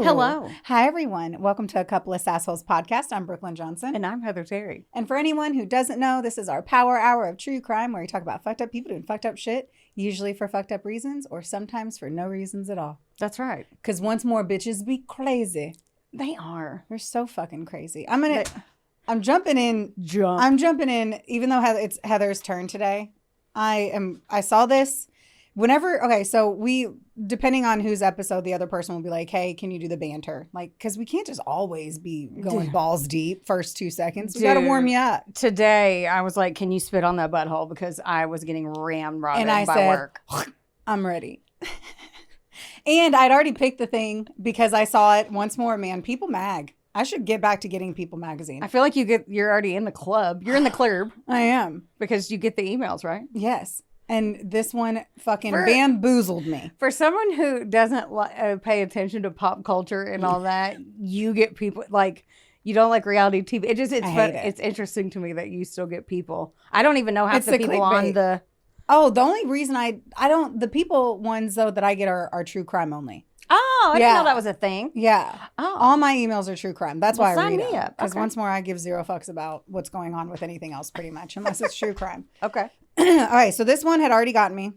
Hello. Hi, everyone. Welcome to A Couple of Sassholes podcast. I'm Brooklyn Johnson. And I'm Heather Terry. And for anyone who doesn't know, this is our power hour of true crime where we talk about fucked up people doing fucked up shit, usually for fucked up reasons or sometimes for no reasons at all. That's right. Because once more, bitches be crazy. They are. They're so fucking crazy. I'm jumping in. I'm jumping in, even though it's Heather's turn today. I saw this. So depending on whose episode, the other person will be like, hey, can you do the banter? Like, because we can't just always be going balls deep first 2 seconds. We got to warm you up. Today, I was like, can you spit on that butthole? Because I was getting rammed by work. I'm ready. And I'd already picked the thing because I saw it once more, man. People Mag. I should get back to getting People Magazine. I feel like you're already in the club. You're in the club. I am. Because you get the emails, right? Yes. And this one fucking bamboozled me. For someone who doesn't pay attention to pop culture and all that, you get people like you don't like reality TV. It's interesting to me that you still get people. I don't even know half the people on the. Oh, the only reason I don't the people ones though that I get are true crime only. Oh, I didn't know that was a thing. Yeah. Oh. All my emails are true crime. That's why I read me up. Because once more, I give zero fucks about what's going on with anything else, pretty much, unless it's true crime. Okay. All right. So this one had already gotten me.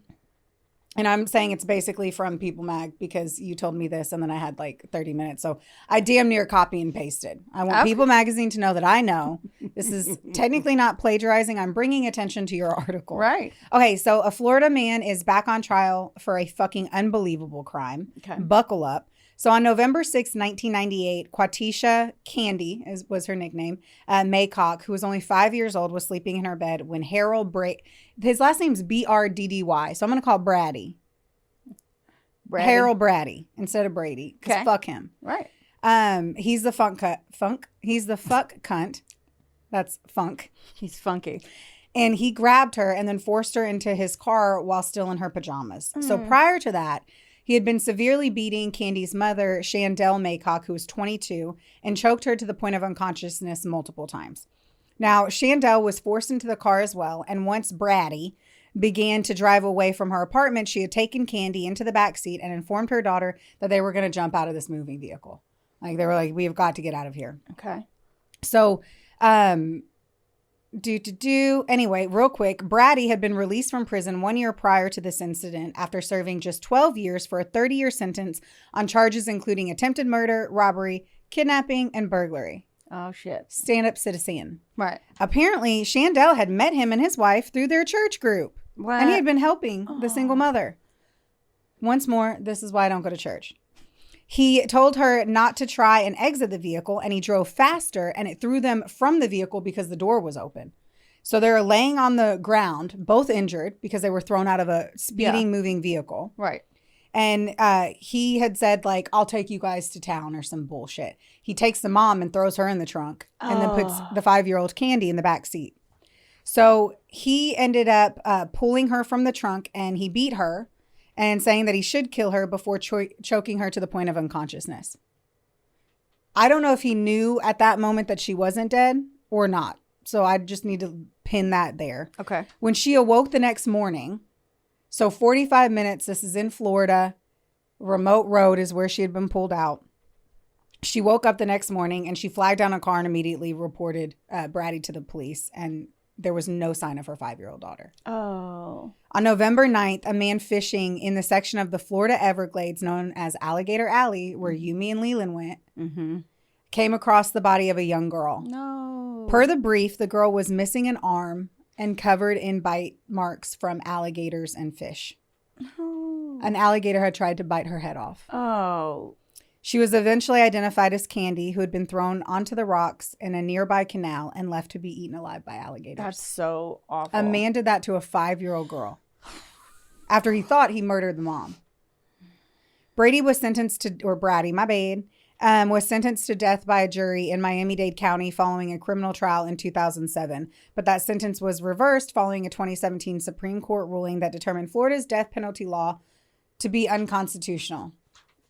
And I'm saying it's basically from People Mag because you told me this and then I had like 30 minutes. So I damn near copy and pasted. I want People Magazine to know that I know. This is technically not plagiarizing. I'm bringing attention to your article. Right. Okay. So a Florida man is back on trial for a fucking unbelievable crime. Okay. Buckle up. So on November 6, 1998, Quatisha Candy was her nickname, Maycock, who was only 5 years old, was sleeping in her bed when Harold his last name's Brddy, so I'm going to call Brady. Harold Brady instead of Brady, because fuck him. Right. He's the He's the fuck cunt. That's funk. He's funky. And he grabbed her and then forced her into his car while still in her pajamas. So prior to that, he had been severely beating Candy's mother, Shandell Maycock, who was 22, and choked her to the point of unconsciousness multiple times. Now, Shandell was forced into the car as well, and once Brady began to drive away from her apartment, she had taken Candy into the backseat and informed her daughter that they were going to jump out of this moving vehicle. Like, they were like, we've got to get out of here. Okay. So, Anyway, real quick, Brady had been released from prison 1 year prior to this incident after serving just 12 years for a 30-year sentence on charges including attempted murder, robbery, kidnapping, and burglary. Oh, shit. Stand-up citizen. Right. Apparently, Shandell had met him and his wife through their church group. What? And he had been helping the single mother. Once more, this is why I don't go to church. He told her not to try and exit the vehicle, and he drove faster, and it threw them from the vehicle because the door was open. So they're laying on the ground, both injured because they were thrown out of a speeding, moving vehicle. Right. And he had said, like, I'll take you guys to town or some bullshit. He takes the mom and throws her in the trunk and then puts the 5-year-old Candy in the back seat. So he ended up pulling her from the trunk, and he beat her and saying that he should kill her before choking her to the point of unconsciousness. I don't know if he knew at that moment that she wasn't dead or not. So I just need to pin that there. Okay. When she awoke the next morning, so 45 minutes, this is in Florida, remote road is where she had been pulled out. She woke up the next morning and she flagged down a car and immediately reported Brady to the police. And there was no sign of her 5-year-old daughter. Oh. On November 9th, a man fishing in the section of the Florida Everglades known as Alligator Alley, where Yumi and Leland went, came across the body of a young girl. No. Per the brief, the girl was missing an arm and covered in bite marks from alligators and fish. Oh. An alligator had tried to bite her head off. Oh. She was eventually identified as Candy, who had been thrown onto the rocks in a nearby canal and left to be eaten alive by alligators. That's so awful. A man did that to a 5-year-old girl after he thought he murdered the mom. Brady was sentenced to, or Brady, my bad, was sentenced to death by a jury in Miami-Dade County following a criminal trial in 2007. But that sentence was reversed following a 2017 Supreme Court ruling that determined Florida's death penalty law to be unconstitutional.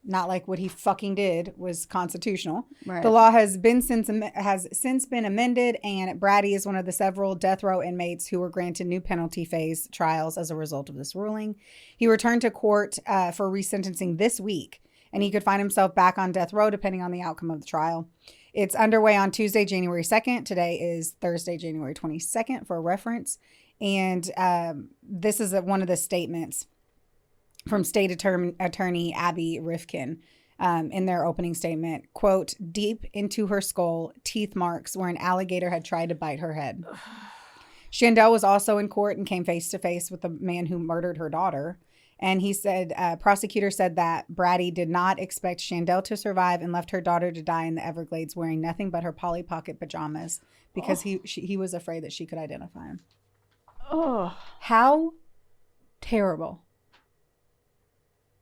Not like what he fucking did was constitutional. Right. The law has since been amended, and Brady is one of the several death row inmates who were granted new penalty phase trials as a result of this ruling. He returned to court for resentencing this week and he could find himself back on death row depending on the outcome of the trial. It's underway on Tuesday, January 2nd. Today is Thursday, January 22nd for reference. And this is one of the statements from State Attorney Abby Rifkin in their opening statement. Quote, deep into her skull, teeth marks where an alligator had tried to bite her head. Shandell was also in court and came face to face with the man who murdered her daughter. And he said, prosecutor said that Brady did not expect Shandell to survive and left her daughter to die in the Everglades wearing nothing but her Polly Pocket pajamas because he was afraid that she could identify him. Oh, how terrible.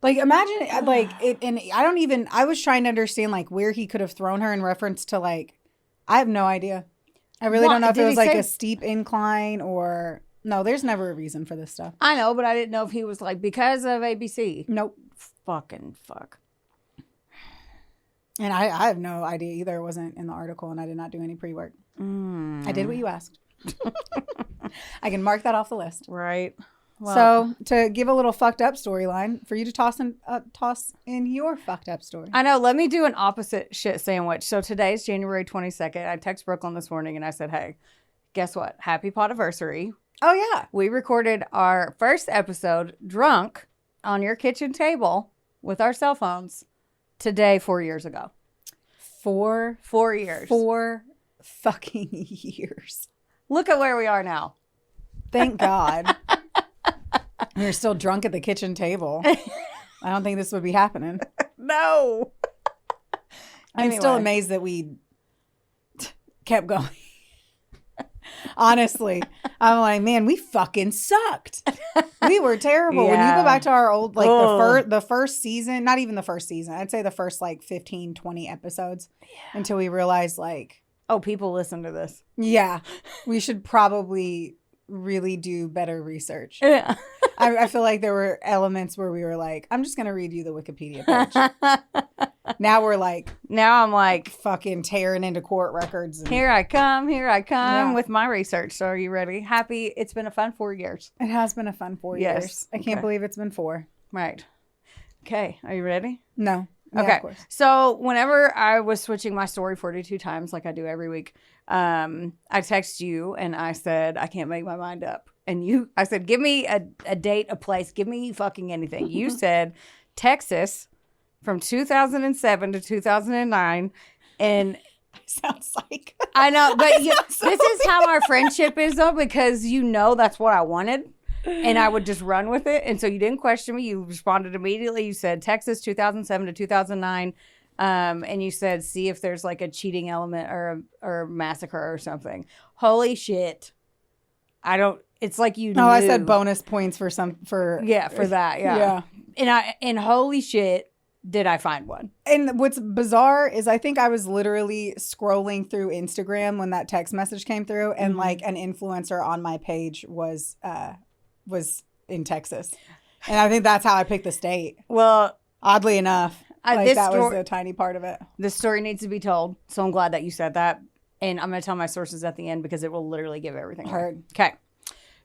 Like, imagine, like, it, and I was trying to understand, like, where he could have thrown her in reference to, like, I have no idea. I really don't know if it was, like, a steep incline or, no, there's never a reason for this stuff. I know, but I didn't know if he was, like, because of ABC. Nope. Fucking fuck. And I have no idea either. It wasn't in the article, and I did not do any pre-work. I did what you asked. I can mark that off the list. Right. Well, so to give a little fucked up storyline for you to toss in your fucked up story. I know. Let me do an opposite shit sandwich. So today's January 22nd. I text Brooklyn this morning and I said, hey, guess what? Happy Podiversary. Oh, yeah. We recorded our first episode drunk on your kitchen table with our cell phones today, 4 years ago. 4 years. 4 fucking years. Look at where we are now. Thank God. We're still drunk at the kitchen table. I don't think this would be happening. No. I'm still amazed that we kept going. Honestly, I'm like, man, we fucking sucked. We were terrible. Yeah. When you go back to our old, like the first season, not even the first season, I'd say the first like 15, 20 episodes until we realized like, oh, people listen to this. Yeah, we should probably really do better research. Yeah. I feel like there were elements where we were like, I'm just going to read you the Wikipedia page. Now I'm like fucking tearing into court records. And here I come with my research. So are you ready? Happy. It's been a fun 4 years. It has been a fun 4 years. I can't believe it's been 4. Right. Okay. Are you ready? No. Yeah, okay. Of course. So whenever I was switching my story 42 times, like I do every week, I text you and I said, I can't make my mind up. And I said, give me a date, a place, give me fucking anything. You said Texas from 2007 to 2009. And sounds like I know, but this is how our friendship is though, because that's what I wanted. And I would just run with it. And so you didn't question me. You responded immediately. You said Texas 2007 to 2009. And you said, see if there's like a cheating element or a massacre or something. Holy shit. It's like you knew. I said bonus points for that. Yeah. And holy shit, did I find one. And what's bizarre is I think I was literally scrolling through Instagram when that text message came through and like an influencer on my page was in Texas. And I think that's how I picked the state. Well, oddly enough, that was a tiny part of it. This story needs to be told. So I'm glad that you said that. And I'm going to tell my sources at the end because it will literally give everything. Heard. Okay.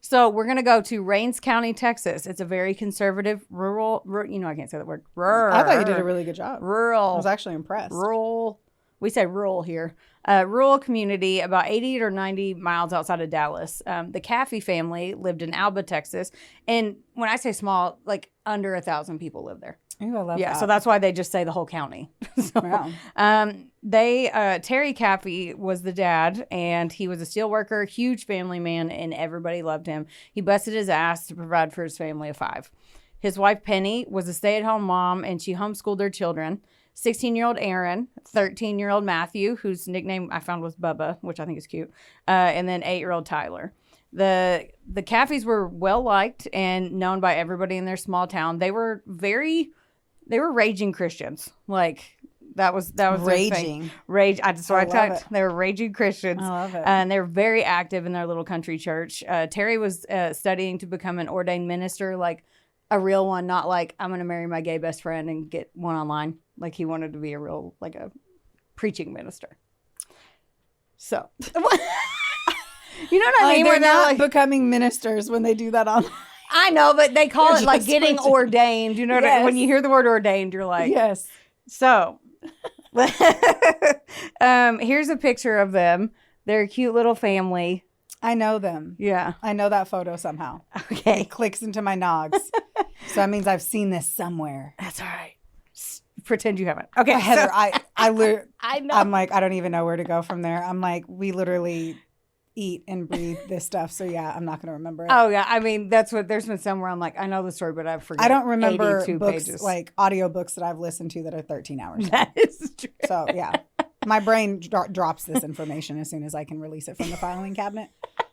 So we're going to go to Rains County, Texas. It's a very conservative, rural, I can't say that word. Rural. I thought you did a really good job. Rural. I was actually impressed. Rural. We say rural here. Rural community about 80 or 90 miles outside of Dallas. The Caffey family lived in Alba, Texas. And when I say small, like under 1,000 people live there. Ooh, I love that. So that's why they just say the whole county. Terry Caffey was the dad, and he was a steel worker, huge family man, and everybody loved him. He busted his ass to provide for his family of 5. His wife, Penny, was a stay-at-home mom, and she homeschooled their children. 16-year-old Aaron, 13-year-old Matthew, whose nickname I found was Bubba, which I think is cute, and then 8-year-old Tyler. The Caffeys were well-liked and known by everybody in their small town. They were raging Christians. Like, that was raging. That's what I typed. They were raging Christians. I love it. And they were very active in their little country church. Terry was studying to become an ordained minister, like a real one, not like I'm going to marry my gay best friend and get one online. Like he wanted to be a real, like a preaching minister. So, you know what I mean? They're not becoming ministers when they do that online. I know, but they call it like getting ordained. You know what I mean? When you hear the word ordained, you're like, yes. So, here's a picture of them. They're a cute little family. I know them. Yeah. I know that photo somehow. Okay. It clicks into my nogs. So that means I've seen this somewhere. That's all right. Pretend you haven't. Okay. Heather, so, I know. I'm like, I don't even know where to go from there. I'm like, we literally eat and breathe this stuff. So yeah, I'm not going to remember it. Oh yeah. I mean, there's been somewhere I'm like, I know the story, but I forget. I don't remember 82 books, pages. like audiobooks that I've listened to that are 13 hours. That is true. So yeah, my brain drops this information as soon as I can release it from the filing cabinet.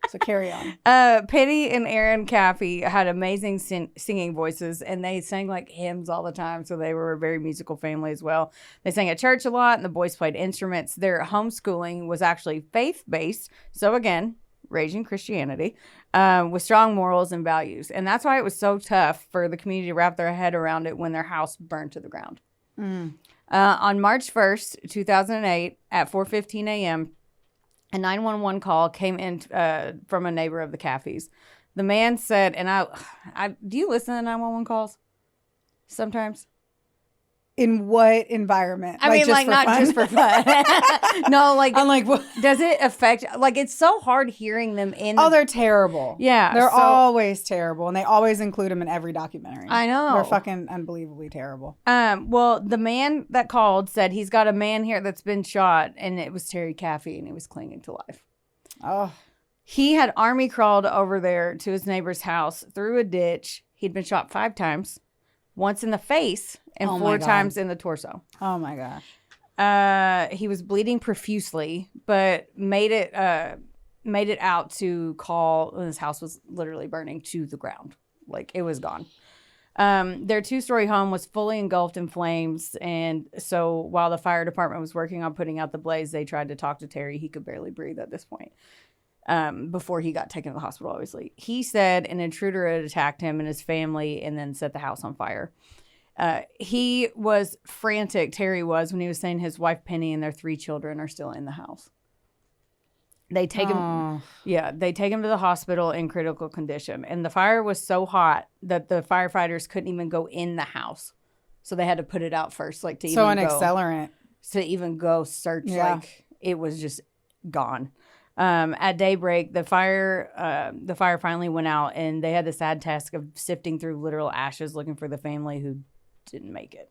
So carry on. Penny and Aaron Caffey had amazing singing voices, and they sang like hymns all the time. So they were a very musical family as well. They sang at church a lot, and the boys played instruments. Their homeschooling was actually faith-based. So again, raging Christianity, with strong morals and values. And that's why it was so tough for the community to wrap their head around it when their house burned to the ground. On March 1st, 2008, at 4:15 a.m., a 911 call came in from a neighbor of the Caffeys. The man said, and I do you listen to 911 calls sometimes? In what environment? I mean, like not just for fun. No, like I'm like, what? Does it affect? Like, it's so hard hearing them in. Oh, they're terrible. Yeah, they're always terrible, and they always include them in every documentary. I know, they're fucking unbelievably terrible. Well, the man that called said he's got a man here that's been shot, and it was Terry Caffey, and he was clinging to life. Oh, he had army crawled over there to his neighbor's house through a ditch. He'd been shot 5 times. Once in the face and 4 times in the torso. Oh my gosh. He was bleeding profusely, but made it out to call when his house was literally burning to the ground. Like, it was gone. Their 2-story home was fully engulfed in flames. And so while the fire department was working on putting out the blaze, they tried to talk to Terry. He could barely breathe at this point. Before he got taken to the hospital, obviously. He said an intruder had attacked him and his family and then set the house on fire. He was frantic, Terry was, when he was saying his wife Penny and their 3 children are still in the house. They take him to the hospital in critical condition. And the fire was so hot that the firefighters couldn't even go in the house. So they had to put it out first, like to accelerant. To even go search, like it was just gone. At daybreak, the fire finally went out, and they had the sad task of sifting through literal ashes looking for the family who didn't make it.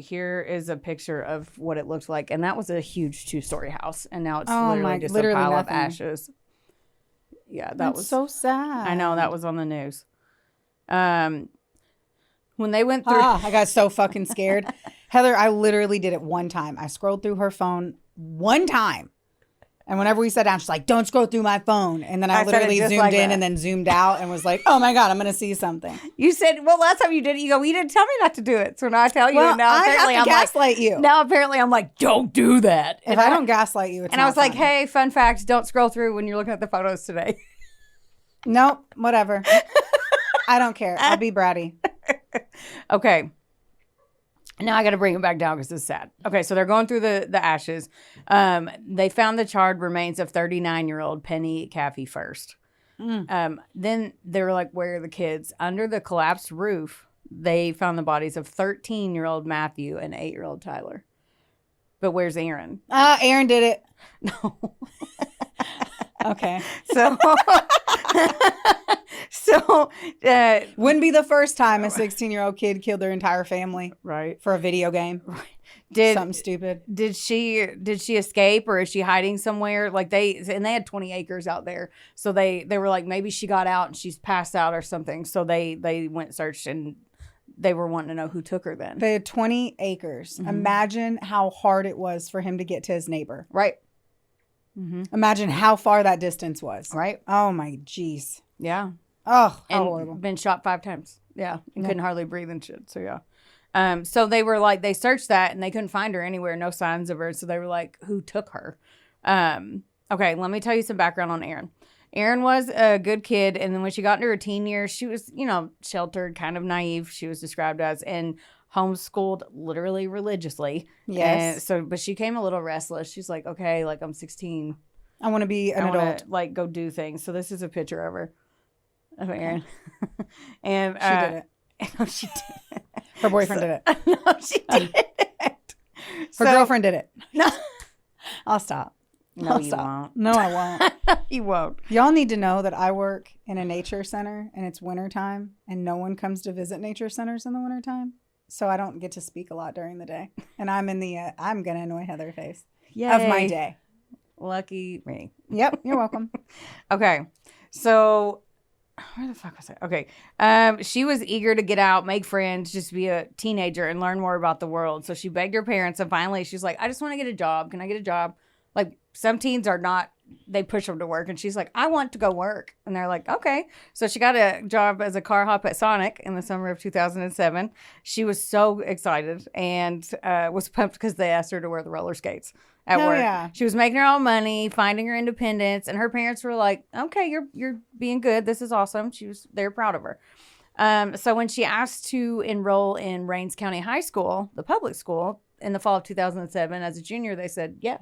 Here is a picture of what it looked like, and that was a huge 2-story house, and now it's literally a pile of ashes. Yeah, that was so sad. I know, that was on the news. When they went through, I got so fucking scared. Heather, I literally did it one time. I scrolled through her phone one time. And whenever we sat down, she's like, don't scroll through my phone. And then I literally zoomed in and then zoomed out and was like, oh my God, I'm going to see something. You said, well, last time you did it, you go, well, you didn't tell me not to do it. So now I tell you. Well, and now apparently I'm gaslight you. Now apparently I'm like, don't do that. If I don't gaslight you, it's and not I was like, fun. hey, fun fact, don't scroll through when you're looking at the photos today. Nope, whatever. I don't care. I'll be bratty. Okay. Now I got to bring it back down because it's sad. Okay, so they're going through the ashes. They found the charred remains of 39-year-old Penny Caffey first. Then they were like, where are the kids? Under the collapsed roof, they found the bodies of 13-year-old Matthew and 8-year-old Tyler. But where's Aaron? Aaron did it. No. Okay. So, wouldn't be the first time a 16-year-old kid killed their entire family, right, for a video game. Right. Something stupid. Did she escape, or is she hiding somewhere? Like they had 20 acres out there, so they were like, maybe she got out and she's passed out or something. So they went searched, and they were wanting to know who took her. Then they had 20 acres. Mm-hmm. Imagine how hard it was for him to get to his neighbor. Right. Mm-hmm. Imagine how far that distance was. Right. Oh my jeez. Yeah. Oh, and horrible. Been shot 5 times. Yeah. And couldn't hardly breathe and shit. So yeah. So they were like, they searched that and they couldn't find her anywhere. No signs of her. So they were like, who took her? Okay. Let me tell you some background on Erin. Erin was a good kid. And then when she got into her teen years, she was, sheltered, kind of naive. She was described as, and homeschooled literally religiously. Yes. And but she came a little restless. She's like, okay, like I'm 16. I want to be an adult. Like go do things. So this is a picture of her. of Aaron. And she did it. No, she did. Her boyfriend did it. No, she didn't. Her girlfriend did it. No. I'll stop. No, you won't. No, I won't. You won't. Y'all need to know that I work in a nature center and it's wintertime and no one comes to visit nature centers in the wintertime. So I don't get to speak a lot during the day. And I'm in the, I'm going to annoy Heather face of my day. Lucky me. Yep. You're welcome. Okay. So where the fuck was I? Okay. She was eager to get out, make friends, just be a teenager and learn more about the world. So she begged her parents and finally she's like, I just want to get a job. Can I get a job? Like some teens are not, they push them to work. And she's like, I want to go work. And they're like, okay. So she got a job as a car hop at Sonic in the summer of 2007. She was so excited and was pumped because they asked her to wear the roller skates at work. Yeah. She was making her own money, finding her independence. And her parents were like, okay, you're being good. This is awesome. They're proud of her. So when she asked to enroll in Rains County High School, the public school, in the fall of 2007 as a junior, they said, yeah,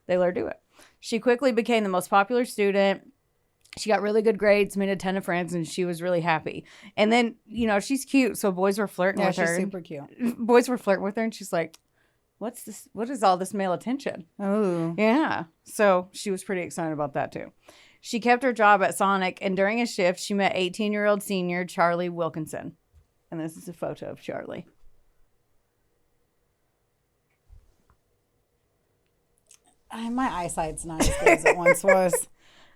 they let her do it. She quickly became the most popular student. She got really good grades, made a ton of friends, and she was really happy. And then, you know, she's cute, so boys were flirting with her. Yeah, she's super cute. Boys were flirting with her, and she's like, what's this? What is all this male attention? Oh. Yeah. So she was pretty excited about that, too. She kept her job at Sonic, and during a shift, she met 18-year-old senior Charlie Wilkinson. And this is a photo of Charlie. My eyesight's not as good as it once was.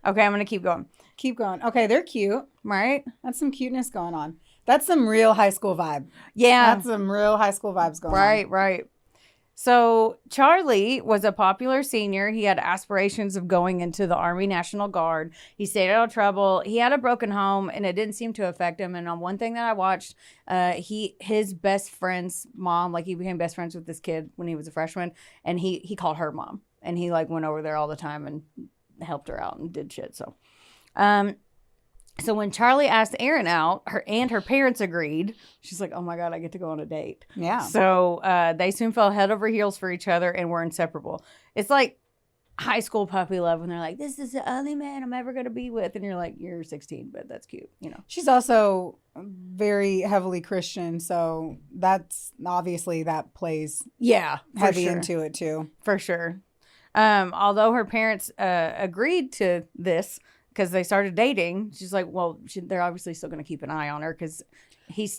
Okay, I'm going to keep going. Keep going. Okay, they're cute. Right? That's some cuteness going on. That's some real high school vibe. Yeah. That's some real high school vibes going on. Right. So Charlie was a popular senior. He had aspirations of going into the Army National Guard. He stayed out of trouble. He had a broken home, and it didn't seem to affect him. And on one thing that I watched, his best friend's mom, like he became best friends with this kid when he was a freshman, and he called her mom. And he like went over there all the time and helped her out and did shit. So when Charlie asked Erin out, her parents agreed. She's like, oh my God, I get to go on a date. Yeah. So they soon fell head over heels for each other and were inseparable. It's like high school puppy love when they're like, this is the only man I'm ever going to be with. And you're like, you're 16, but that's cute, you know. She's also very heavily Christian. So that's obviously that plays heavy into it too. For sure. Although her parents agreed to this because they started dating, she's like, well, they're obviously still going to keep an eye on her because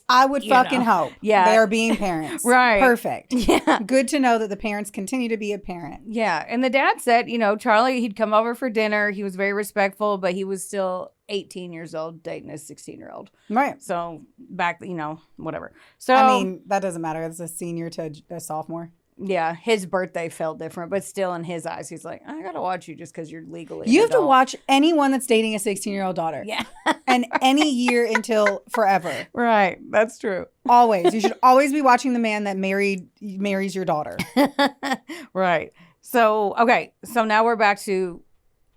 I would fucking hope. Yeah. They are being parents. Right. Perfect. Yeah. Good to know that the parents continue to be a parent. Yeah. And the dad said, you know, Charlie, he'd come over for dinner. He was very respectful, but he was still 18 years old dating a 16-year-old. Right. So back, you know, whatever. So I mean, that doesn't matter. It's a senior to a sophomore. Yeah, his birthday felt different, but still in his eyes, he's like, I gotta watch you just because you're legally You have to watch anyone that's dating a 16-year-old daughter. Yeah. And any year until forever. Right, that's true. Always. You should always be watching the man that marries your daughter. Right. So, okay. So now we're back to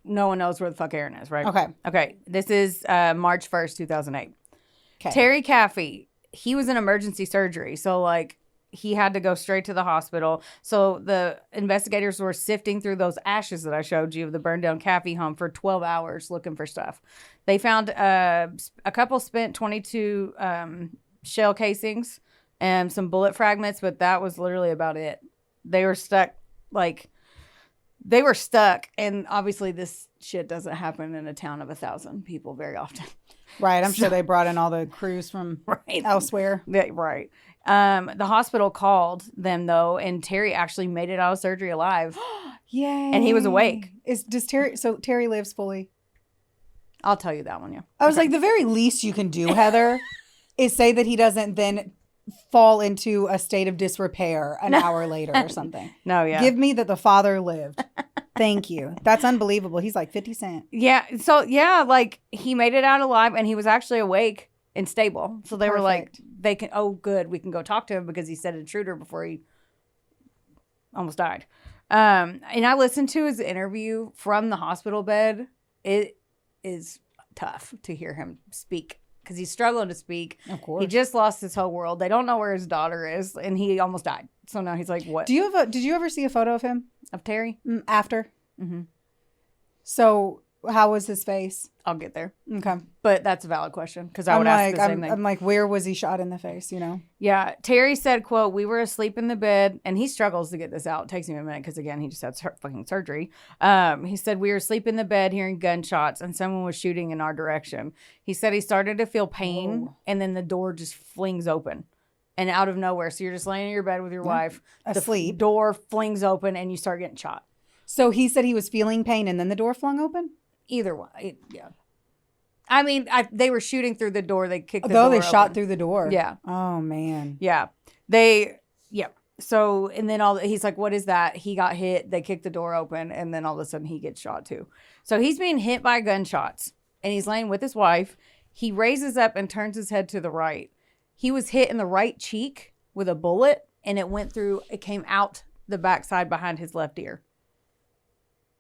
no one knows where the fuck Erin is, right? Okay. This is March 1st, 2008. Okay. Terry Caffey, he was in emergency surgery. So, like, he had to go straight to the hospital. So the investigators were sifting through those ashes that I showed you of the burned down Caffey home for 12 hours looking for stuff. They found a couple spent 22 shell casings and some bullet fragments, but that was literally about it. They were stuck, and obviously this shit doesn't happen in a town of 1,000 people very often. Right, I'm sure they brought in all the crews from elsewhere. Yeah, right. The hospital called them though, and Terry actually made it out of surgery alive. Yay! And he was awake. Terry lives fully? I'll tell you that one. Yeah. I was like, the very least you can do, Heather, is say that he doesn't then fall into a state of disrepair an hour later or something. No, yeah. Give me that the father lived. Thank you. That's unbelievable. He's like 50 Cent. Yeah. So, yeah, like he made it out alive and he was actually awake and stable. So they were like, good, we can go talk to him because he said intruder before he almost died. And I listened to his interview from the hospital bed. It is tough to hear him speak because he's struggling to speak. Of course. He just lost his whole world. They don't know where his daughter is and he almost died. So now he's like, what? Did you ever see a photo of him? Of Terry? After? Mm-hmm. So How was his face? I'll get there. Okay. But that's a valid question because I would ask the same thing. I'm like, where was he shot in the face, Yeah. Terry said, quote, "We were asleep in the bed," and he struggles to get this out. It takes him a minute because, again, he just had fucking surgery. He said, "We were asleep in the bed hearing gunshots and someone was shooting in our direction." He said he started to feel pain and then the door just flings open. And out of nowhere. So you're just laying in your bed with your wife. Asleep. The door flings open and you start getting shot. So he said he was feeling pain and then the door flung open? Either one. Yeah. I mean, they were shooting through the door. They kicked the door they open. shot through the door. Yeah. Oh, man. Yeah. So, and then he's like, "What is that?" He got hit. They kicked the door open. And then all of a sudden he gets shot too. So he's being hit by gunshots. And he's laying with his wife. He raises up and turns his head to the right. He was hit in the right cheek with a bullet. And it came out the backside behind his left ear.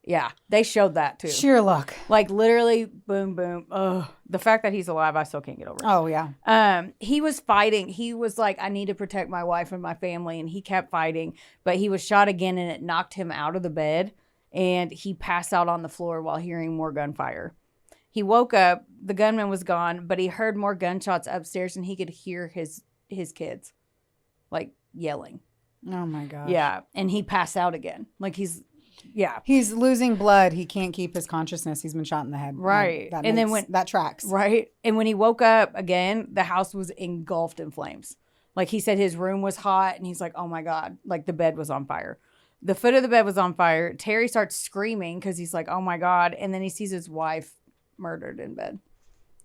Yeah, they showed that too. Sheer luck. Like literally, boom, boom. Ugh. The fact that he's alive, I still can't get over it. Oh, yeah. He was fighting. He was like, "I need to protect my wife and my family." And he kept fighting. But he was shot again and it knocked him out of the bed. And he passed out on the floor while hearing more gunfire. He woke up. The gunman was gone. But he heard more gunshots upstairs and he could hear his kids like yelling. Oh, my gosh. Yeah. And he passed out again. Like he's losing blood. He can't keep his consciousness. He's been shot in the head. Right. That tracks. Right. And when he woke up again, the house was engulfed in flames. Like he said his room was hot and he's like, "Oh my God." Like the bed was on fire. The foot of the bed was on fire. Terry starts screaming because he's like, "Oh my God." And then he sees his wife murdered in bed.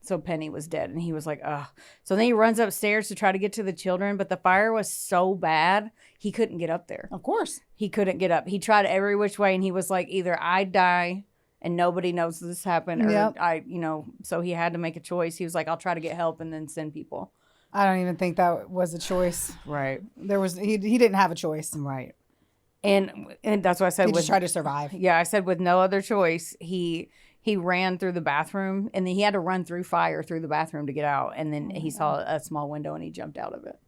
So Penny was dead and he was like, "Ugh." So then he runs upstairs to try to get to the children, but the fire was so bad, he couldn't get up there. Of course. He couldn't get up. He tried every which way and he was like, either I die and nobody knows this happened or so he had to make a choice. He was like, "I'll try to get help and then send people." I don't even think that was a choice. Right. He didn't have a choice. Right. And that's what I said. He just tried to survive. Yeah, I said with no other choice, he ran through the bathroom and then he had to run through fire through the bathroom to get out. And then he saw a small window and he jumped out of it.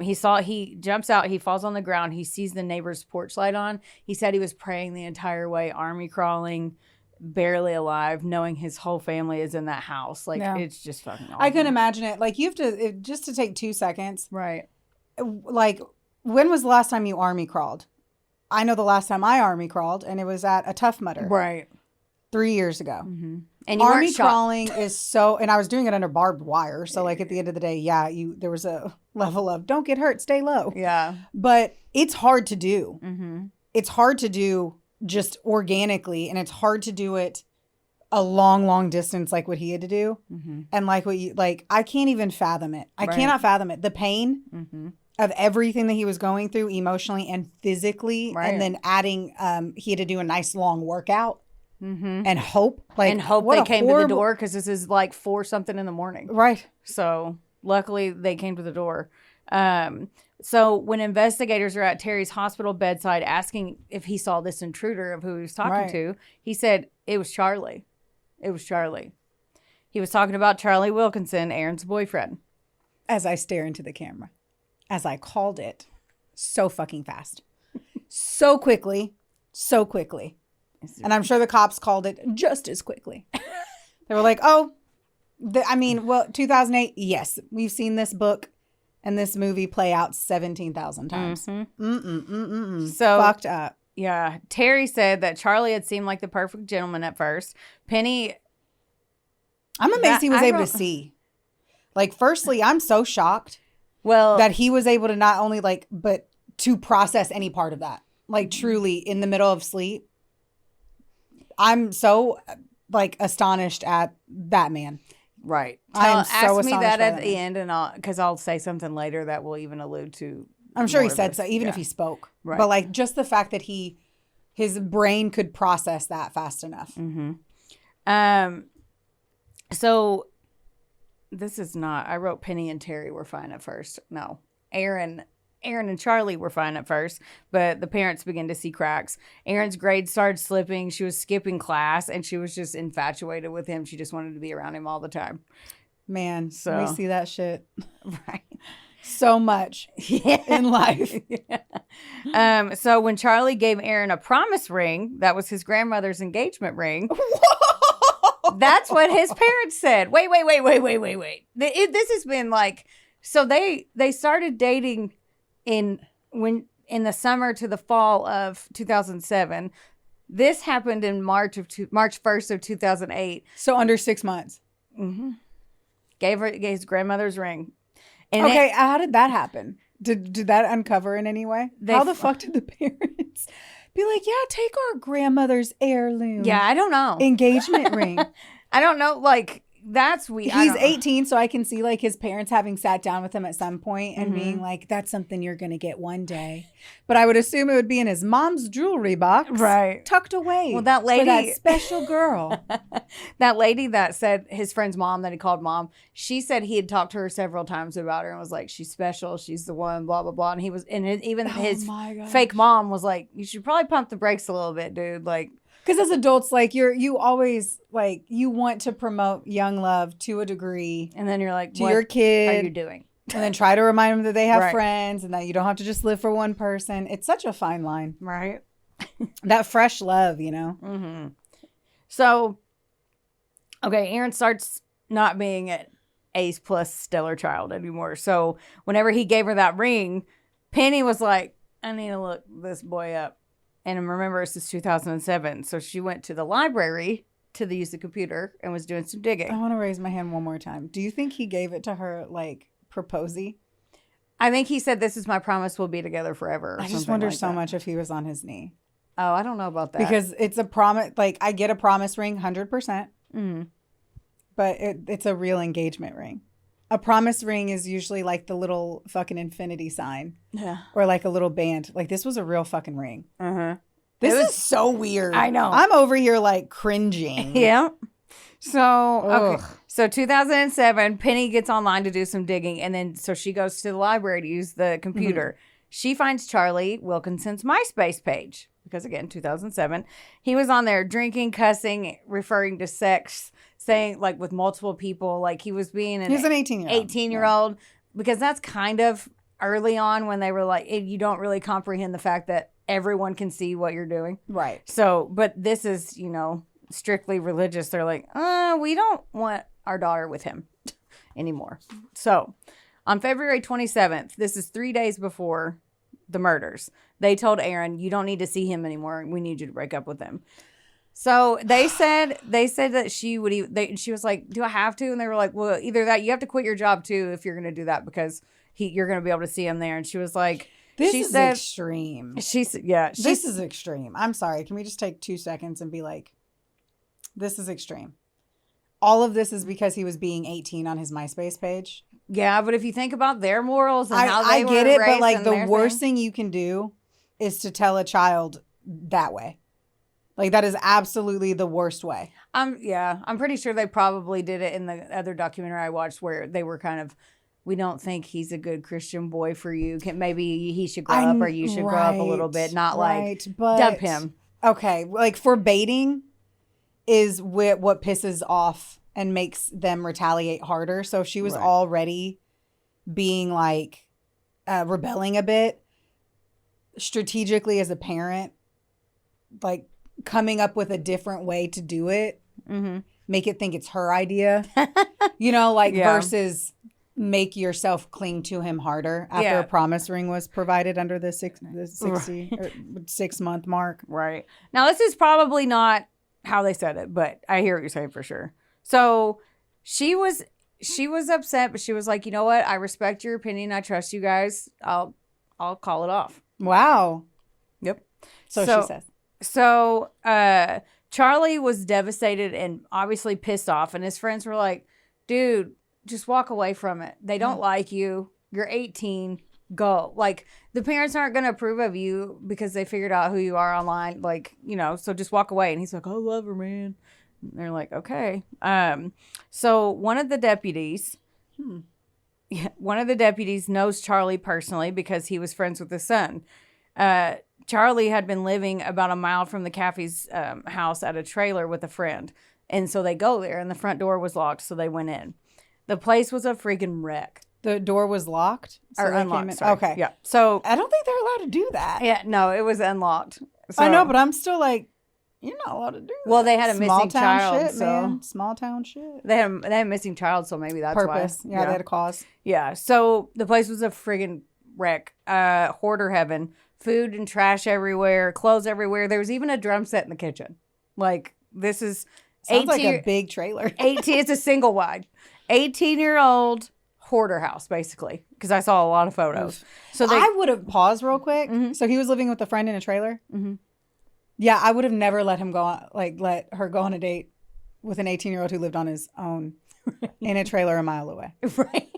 He jumps out, he falls on the ground. He sees the neighbor's porch light on. He said he was praying the entire way, army crawling, barely alive, knowing his whole family is in that house. Like it's just fucking awful. I couldn't imagine it. Like you have to, just to take 2 seconds. Right. Like when was the last time you army crawled? I know the last time I army crawled and it was at a Tough Mudder. Right. 3 years ago. Mm-hmm. And you army crawling is so, and I was doing it under barbed wire. So like at the end of the day, there was a level of don't get hurt, stay low. Yeah. But it's hard to do. Mm-hmm. It's hard to do just organically. And it's hard to do it a long, long distance like what he had to do. Mm-hmm. And like I can't even fathom it. I cannot fathom it. The pain of everything that he was going through emotionally and physically. Right. And then adding, he had to do a nice long workout. Mm-hmm. And hope they came to the door because this is like 4 something in the morning. Right. So luckily they came to the door. So when investigators are at Terry's hospital bedside asking if he saw this intruder of who he was talking to, he said it was Charlie. It was Charlie. He was talking about Charlie Wilkinson, Aaron's boyfriend. As I stare into the camera, as I called it so fucking fast, so quickly. And I'm sure the cops called it just as quickly. They were like, 2008, yes, we've seen this book and this movie play out 17,000 times. Mm-hmm. So fucked up. Yeah. Terry said that Charlie had seemed like the perfect gentleman at first. Penny. I'm amazed he was able to see. Like, firstly, I'm so shocked that he was able to not only but to process any part of that. Like, truly, in the middle of sleep. I'm so astonished at that man. Right. Ask me that at the end, and I'll say something later that will even allude to. I'm sure he said so, even if he spoke. Right. But just the fact that his brain could process that fast enough. Mm-hmm. So this is not. I wrote Penny and Terry were fine at first. No, Aaron and Charlie were fine at first, but the parents began to see cracks. Aaron's grades started slipping. She was skipping class, and she was just infatuated with him. She just wanted to be around him all the time. Man, we see that shit. Right. So much in life. So when Charlie gave Aaron a promise ring, that was his grandmother's engagement ring. Whoa! That's what his parents said. Wait. This has been like, so they started dating in the summer to the fall of 2007. This happened in March 1st of 2008. So under 6 months. Mm-hmm. Gave his grandmother's ring. And okay, how did that happen? Did that uncover in any way? How the fuck did the parents be like, yeah, take our grandmother's heirloom? Yeah, I don't know. Engagement ring. I don't know. Like, that's weird. He's 18, so I can see like his parents having sat down with him at some point and being like, that's something you're going to get one day. But I would assume it would be in his mom's jewelry box. Right. Tucked away. Well, that lady. For that special girl. That lady that said his friend's mom that he called mom, she said he had talked to her several times about her and was like, she's special. She's the one, blah, blah, blah. And he was, and his fake mom was like, you should probably pump the brakes a little bit, dude. Like, because as adults, like you always like you want to promote young love to a degree, and then you're like, to your kid, what are you doing? And then try to remind them that they have friends and that you don't have to just live for one person. It's such a fine line, right? That fresh love, you know. Mm-hmm. So, okay, Aaron starts not being an A's plus stellar child anymore. So whenever he gave her that ring, Penny was like, I need to look this boy up. And remember, this is 2007. So she went to the library to use the computer and was doing some digging. I want to raise my hand one more time. Do you think he gave it to her like proposy? I think he said, this is my promise, we'll be together forever. I just wonder so much if he was on his knee. Oh, I don't know about that. Because it's a promise. Like, I get a promise ring 100%. Mm-hmm. But it's a real engagement ring. A promise ring is usually like the little fucking infinity sign. Yeah. Or like a little band. Like, this was a real fucking ring. Uh-huh. This is so weird. I know. I'm over here like cringing. Yeah. So, okay. So 2007, Penny gets online to do some digging. And then, so she goes to the library to use the computer. Mm-hmm. She finds Charlie Wilkinson's MySpace page. Because again, 2007, he was on there drinking, cussing, referring to sex, saying like with multiple people, like he was being he's an 18-year-old. 18-year-old, because that's kind of early on when they were like, you don't really comprehend the fact that everyone can see what you're doing. Right. So, but this is, you know, strictly religious. They're like, we don't want our daughter with him anymore. So on February 27th, this is 3 days before the murders, they told Aaron, you don't need to see him anymore. We need you to break up with him. So they said that she was like, do I have to? And they were like, well, either that, you have to quit your job too if you're going to do that, because you're going to be able to see him there. And she was like, this is extreme. This is extreme. I'm sorry. Can we just take 2 seconds and be like, this is extreme. All of this is because he was being 18 on his MySpace page. Yeah, but if you think about their morals and how they I get were it, raised, but like the worst thing you can do is to tell a child that way. Like, that is absolutely the worst way. I'm pretty sure they probably did it in the other documentary I watched where they were kind of, we don't think he's a good Christian boy for you. Maybe he should grow up, or you should grow up a little bit, not like dump him. Okay, like forbidding is what pisses off and makes them retaliate harder. So if she was already being like rebelling a bit, strategically as a parent, like coming up with a different way to do it, make it think it's her idea, you know, like versus make yourself cling to him harder after a promise ring was provided under the 6 month mark. Right. Now, this is probably not how they said it, but I hear what you're saying for sure. So she was upset, but she was like, you know what? I respect your opinion. I trust you guys. I'll call it off. Wow. Yep. So she says. So Charlie was devastated and obviously pissed off, and his friends were like, dude, just walk away from it. They don't like you. You're 18. Go. Like, the parents aren't going to approve of you because they figured out who you are online. Like, you know, so just walk away. And he's like, I love her, man. And they're like, okay. So one of the deputies knows Charlie personally because he was friends with his son. Charlie had been living about a mile from the Caffey's house at a trailer with a friend. And so they go there, and the front door was locked, so they went in. The place was a freaking wreck. The door was locked? So or unlocked, sorry. Okay. Yeah. So I don't think they're allowed to do that. Yeah, no, it was unlocked. So, I know, but I'm still like, you're not allowed to do that. Well, they had a Small missing town child, shit, so man. Small town shit. they had a missing child, so maybe that's Purpose. why. Yeah, they had a cause. Yeah. So the place was a friggin' wreck. Hoarder heaven. Food and trash everywhere. Clothes everywhere. There was even a drum set in the kitchen. Like, this is Sounds like a big trailer. 18. It's a single wide. 18-year-old hoarder house, basically, because I saw a lot of photos. So I would have paused real quick. Mm-hmm. So he was living with a friend in a trailer. Mm-hmm. Yeah, I would have never let him go on, let her go on a date with an 18-year-old who lived on his own in a trailer a mile away. Right.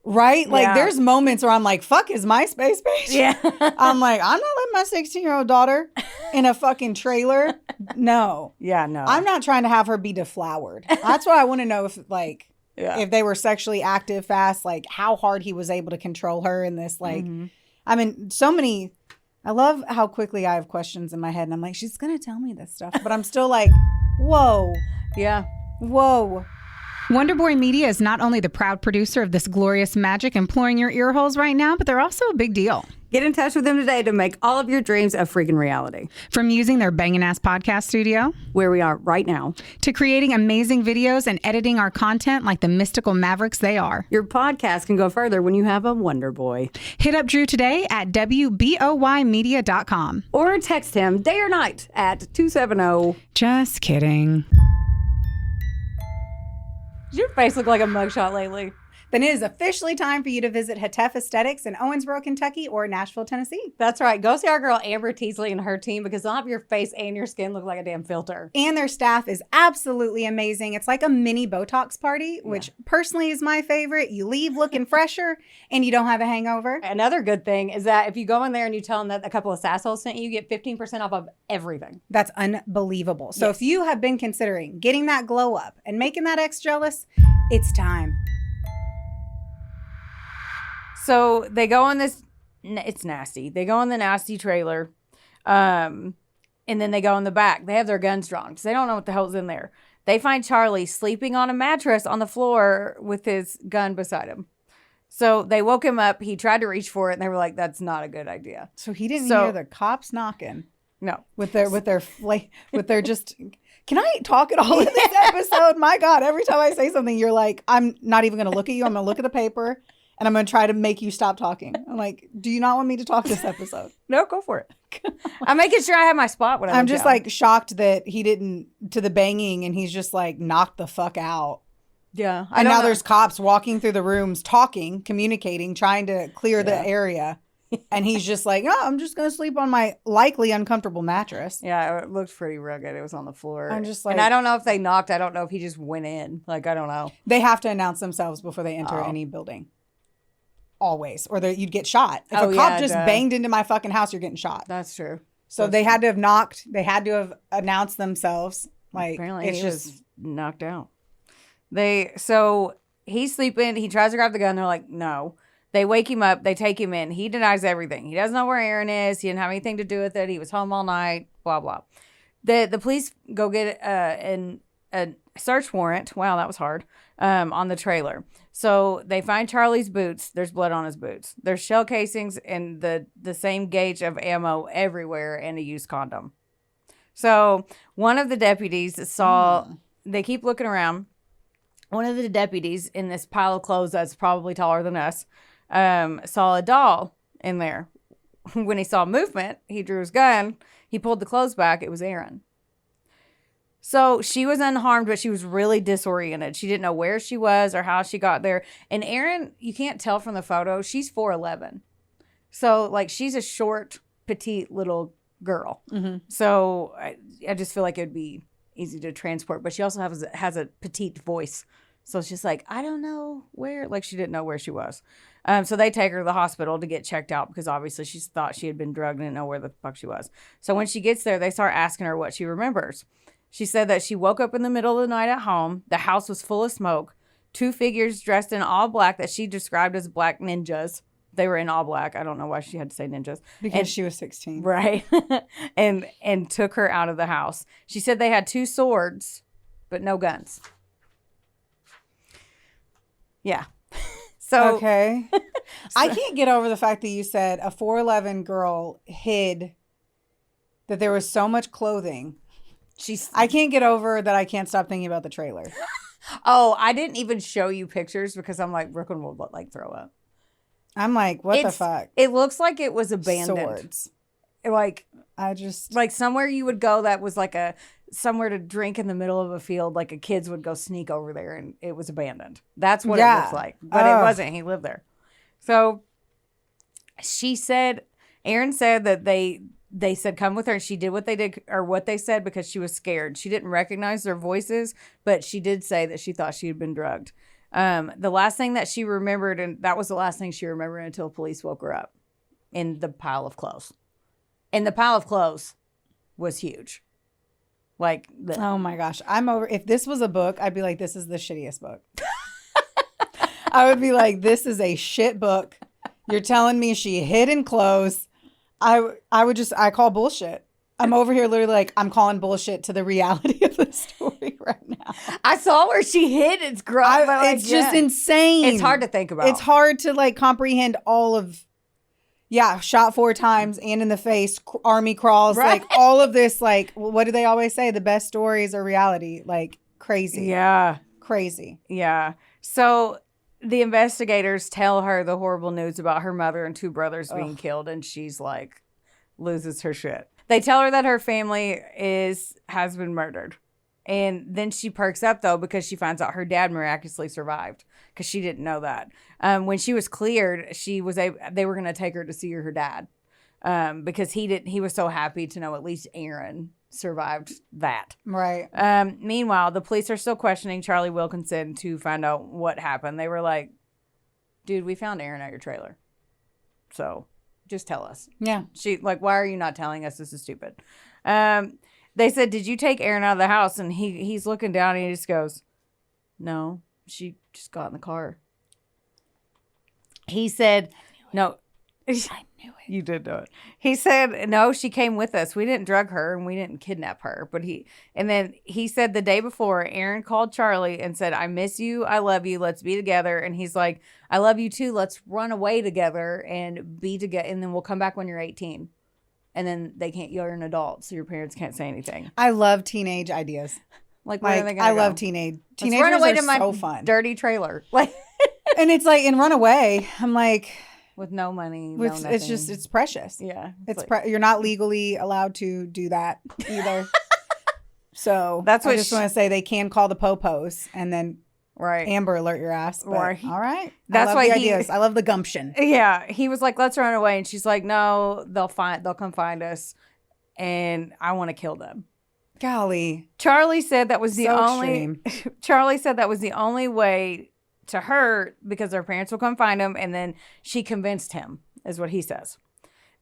Right? Like, there's moments where I'm like, fuck his MySpace page. Yeah. I'm like, I'm not letting my 16-year-old daughter in a fucking trailer. No. Yeah, no. I'm not trying to have her be deflowered. That's why I want to know if, like, if they were sexually active fast, like, how hard he was able to control her in this, like, I mean, so many, I love how quickly I have questions in my head, and I'm like, she's going to tell me this stuff. But I'm still like, whoa. Yeah. Whoa. Wonderboy Media is not only the proud producer of this glorious magic imploring your ear holes right now, but they're also a big deal. Get in touch with them today to make all of your dreams a freaking reality. From using their bangin' ass podcast studio, where we are right now, to creating amazing videos and editing our content like the mystical mavericks they are. Your podcast can go further when you have a Wonder Boy. Hit up Drew today at WBOYmedia.com. Or text him day or night at 270. Just kidding. Does your face look like a mugshot lately? Then it is officially time for you to visit Hetef Aesthetics in Owensboro, Kentucky or Nashville, Tennessee. That's right. Go see our girl Amber Teasley and her team because they'll have your face and your skin look like a damn filter. And their staff is absolutely amazing. It's like a mini Botox party, which personally is my favorite. You leave looking fresher and you don't have a hangover. Another good thing is that if you go in there and you tell them that A Couple of Sassholes sent you, you get 15% off of everything. That's unbelievable. So if you have been considering getting that glow up and making that ex jealous, it's time. So they go in this, it's nasty. They go in the nasty trailer, and then they go in the back. They have their guns drawn because they don't know what the hell's in there. They find Charlie sleeping on a mattress on the floor with his gun beside him. So they woke him up. He tried to reach for it, and they were like, that's not a good idea. So he didn't hear the cops knocking. No. With their just... Can I talk at all in this episode? My God, every time I say something, you're like, I'm not even going to look at you. I'm going to look at the paper. And I'm going to try to make you stop talking. I'm like, do you not want me to talk this episode? No, go for it. I'm making sure I have my spot when I'm just like shocked that he didn't to the banging and he's just like knocked the fuck out. Yeah. And now there's cops walking through the rooms, talking, communicating, trying to clear the area. And he's just like, oh, I'm just going to sleep on my likely uncomfortable mattress. Yeah, it looked pretty rugged. It was on the floor. I'm just like... And I don't know if they knocked. I don't know if he just went in. Like, I don't know. They have to announce themselves before they enter any building. Always. Or you'd get shot. If a cop just banged into my fucking house, you're getting shot. That's true. So they had to have knocked. They had to have announced themselves. Like, apparently he was knocked out. So he's sleeping. He tries to grab the gun. They're like, no. They wake him up. They take him in. He denies everything. He doesn't know where Aaron is. He didn't have anything to do with it. He was home all night. Blah, blah. The police go get a search warrant. Wow, that was hard. On the trailer. So they find Charlie's boots. There's blood on his boots. There's shell casings and the same gauge of ammo everywhere and a used condom. So one of the deputies saw, they keep looking around. One of the deputies in this pile of clothes that's probably taller than us saw a doll in there. When he saw movement, he drew his gun. He pulled the clothes back. It was Aaron. So she was unharmed, but she was really disoriented. She didn't know where she was or how she got there. And Erin, you can't tell from the photo, she's 4'11". So, like, she's a short, petite little girl. Mm-hmm. So I just feel like it would be easy to transport. But she also has a petite voice. So it's just like, I don't know where. Like, she didn't know where she was. So they take her to the hospital to get checked out because obviously she thought she had been drugged and didn't know where the fuck she was. So when she gets there, they start asking her what she remembers. She said that she woke up in the middle of the night at home. The house was full of smoke. 2 figures dressed in all black that she described as black ninjas. They were in all black. I don't know why she had to say ninjas. Because she was 16. Right. and took her out of the house. She said they had 2 swords, but no guns. Yeah. So okay. I can't get over the fact that you said a 4'11" girl hid that there was so much clothing I can't get over that I can't stop thinking about the trailer. Oh, I didn't even show you pictures because I'm like, Brooklyn will like throw up. I'm like, what the fuck? It looks like it was abandoned. Swords. Like, like somewhere you would go that was like somewhere to drink in the middle of a field, like a kids would go sneak over there, and it was abandoned. That's what it looks like. But it wasn't. He lived there. So Erin said that they said come with her, and she did what they did, or what they said, because she was scared. She didn't recognize their voices, but she did say that she thought she had been drugged. The last thing that she remembered, and that was the last thing she remembered until police woke her up, in the pile of clothes. And the pile of clothes was huge. Like, oh my gosh. If this was a book, I'd be like, this is the shittiest book. I would be like, this is a shit book. You're telling me she hid in clothes. I call bullshit. I'm over here literally like, I'm calling bullshit to the reality of the story right now. I saw where she hid. It's gross. It's just insane. It's hard to think about. It's hard to like comprehend all of, shot 4 times and in the face, army crawls, right? Like all of this, like, what do they always say? The best stories are reality. Like crazy. Yeah. Crazy. Yeah. So the investigators tell her the horrible news about her mother and 2 brothers being killed, and she's like, loses her shit. They tell her that her family has been murdered. And then she perks up, though, because she finds out her dad miraculously survived, because she didn't know that. When she was cleared, they were going to take her to see her dad, because he was so happy to know at least Aaron survived that. Right. Meanwhile, the police are still questioning Charlie Wilkinson to find out what happened. They were like, dude, we found Aaron at your trailer. So just tell us. Yeah. Why are you not telling us? This is stupid. They said, did you take Aaron out of the house? And he's looking down and he just goes, no, she just got in the car. He said, no. I knew it. You did know it. He said, no, she came with us. We didn't drug her and we didn't kidnap her. And then he said the day before, Aaron called Charlie and said, I miss you. I love you. Let's be together. And he's like, I love you too. Let's run away together and be together. And then we'll come back when you're 18. And then you're an adult, so your parents can't say anything. I love teenage ideas. Where are they gonna go? love teenagers. Let's run away to my so fun. dirty trailer. And it's like, and run away. I'm like, with no money, it's precious. Yeah. You're not legally allowed to do that either. So that's what I just want to say, they can call the po-pos and then Amber Alert your ass. But, right. All right. That's why ideas. I love the gumption. Yeah. He was like, let's run away. And she's like, no, they'll come find us. And I want to kill them. Golly. Charlie said that was the only way to her, because their parents will come find him. And then she convinced him, is what he says.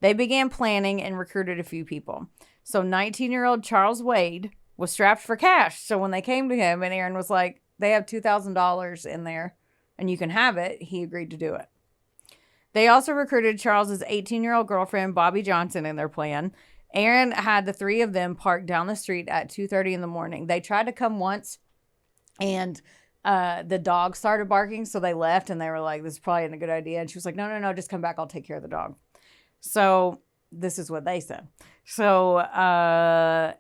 They began planning and recruited a few people. So 19-year-old Charles Wade was strapped for cash. So when they came to him and Aaron was like, they have $2,000 in there and you can have it, he agreed to do it. They also recruited Charles's 18-year-old girlfriend, Bobby Johnson, in their plan. Aaron had the 3 of them parked down the street at 2:30 in the morning. They tried to come once, and the dog started barking, so they left, and they were like, this is probably a good idea. And she was like, no, just come back. I'll take care of the dog. So this is what they said. So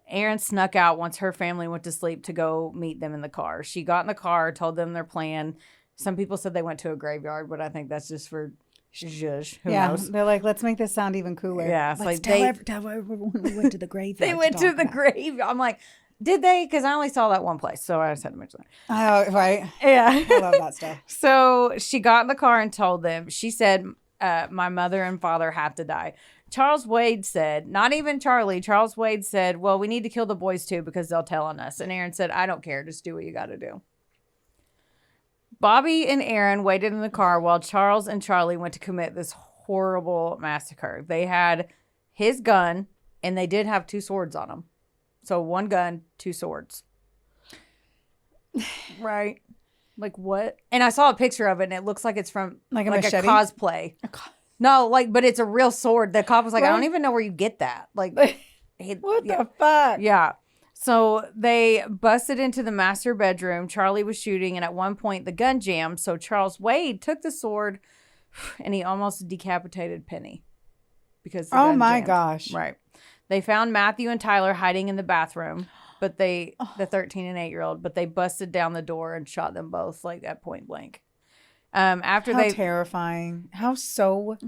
Aaron snuck out once her family went to sleep to go meet them in the car. She got in the car, told them their plan. Some people said they went to a graveyard, but I think that's just for zhuzh. Who knows? They're like, let's make this sound even cooler. Yeah, it's let's tell everyone we went to the graveyard. They went to the graveyard. I'm like, did they? Because I only saw that one place, so I just had to mention that. Oh, right. Yeah. I love that stuff. So she got in the car and told them. She said, my mother and father have to die. Charles Wade said, not even Charlie, Charles Wade said, well, we need to kill the boys too because they'll tell on us. And Aaron said, I don't care. Just do what you got to do. Bobby and Aaron waited in the car while Charles and Charlie went to commit this horrible massacre. They had his gun, and they did have 2 swords on them. So 1 gun, 2 swords. Right? Like what? And I saw a picture of it, and it looks like it's from like a machete? Cosplay. No, but it's a real sword. The cop was like, I don't even know where you get that. Like, what the fuck? Yeah. So they busted into the master bedroom. Charlie was shooting, and at one point the gun jammed. So Charles Wade took the sword, and he almost decapitated Penny because the gun jammed. Gosh! Right. They found Matthew and Tyler hiding in the bathroom, but the 13 and 8-year-old, but they busted down the door and shot them both like at point blank. Terrifying. How so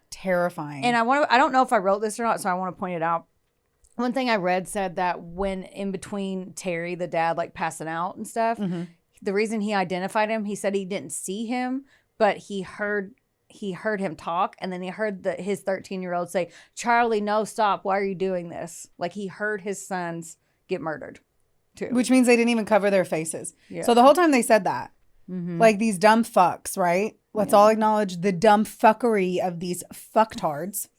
terrifying. And I don't know if I wrote this or not, so I want to point it out. One thing I read said that when in between Terry, the dad, like passing out and stuff, the reason he identified him, he said he didn't see him, but he heard him talk, and then he heard his 13-year-old say, "Charlie, no, stop. Why are you doing this?" Like he heard his sons get murdered too. Which means they didn't even cover their faces. Yeah. So the whole time they said that. Like these dumb fucks, right? Let's all acknowledge the dumb fuckery of these fucktards.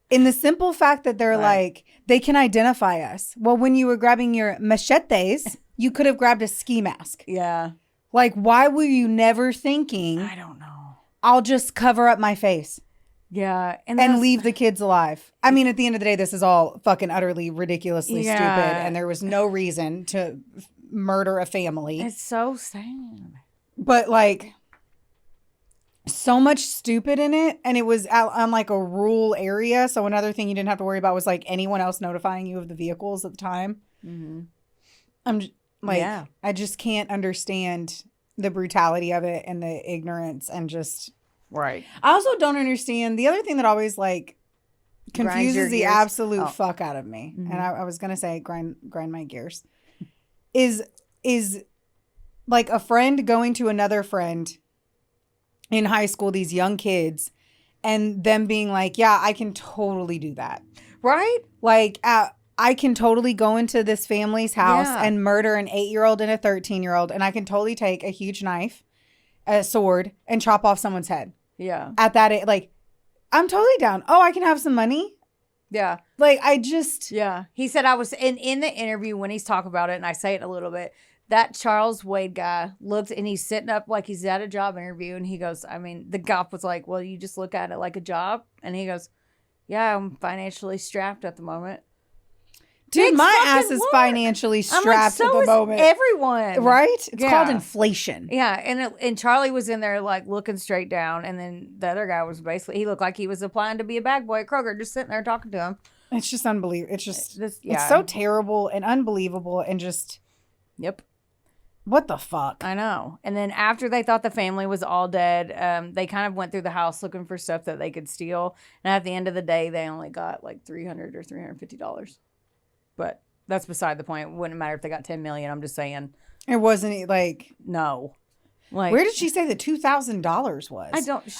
In the simple fact that they're like, they can identify us. Well, when you were grabbing your machetes, you could have grabbed a ski mask. Yeah. Like, why were you never thinking, I don't know, I'll just cover up my face? Yeah. And leave the kids alive. I mean, at the end of the day, this is all fucking utterly ridiculously stupid. And there was no reason to murder a family. It's so sad. But like, so much stupid in it. And it was out on like a rural area. So another thing you didn't have to worry about was like anyone else notifying you of the vehicles at the time. I'm like, I just can't understand the brutality of it and the ignorance and just... Right. I also don't understand. The other thing that always like confuses the absolute fuck out of me, and I was gonna say grind my gears, is like a friend going to another friend in high school, these young kids, and them being like, "Yeah, I can totally do that." Right? Like, I can totally go into this family's house and murder an 8-year-old and a 13-year-old, and I can totally take a huge knife, a sword, and chop off someone's head. Yeah. At that, like, I'm totally down. Oh, I can have some money. Yeah. Like, I just... Yeah. He said in the interview when he's talking about it, and I say it a little bit, that Charles Wade guy looked and he's sitting up like he's at a job interview, and he goes, I mean, the cop was like, well, you just look at it like a job? And he goes, yeah, I'm financially strapped at the moment. Dude, my ass is financially strapped at the moment. Everyone. Right? It's called inflation. Yeah. And Charlie was in there like looking straight down. And then the other guy was basically, he looked like he was applying to be a bag boy at Kroger, just sitting there talking to him. It's just unbelievable. It's just, it's so terrible and unbelievable and just. Yep. What the fuck? I know. And then after they thought the family was all dead, they kind of went through the house looking for stuff that they could steal. And at the end of the day, they only got like $300 or $350. But that's beside the point. It wouldn't matter if they got $10 million. I'm just saying. It wasn't like... No. Like, where did she say the $2,000 was?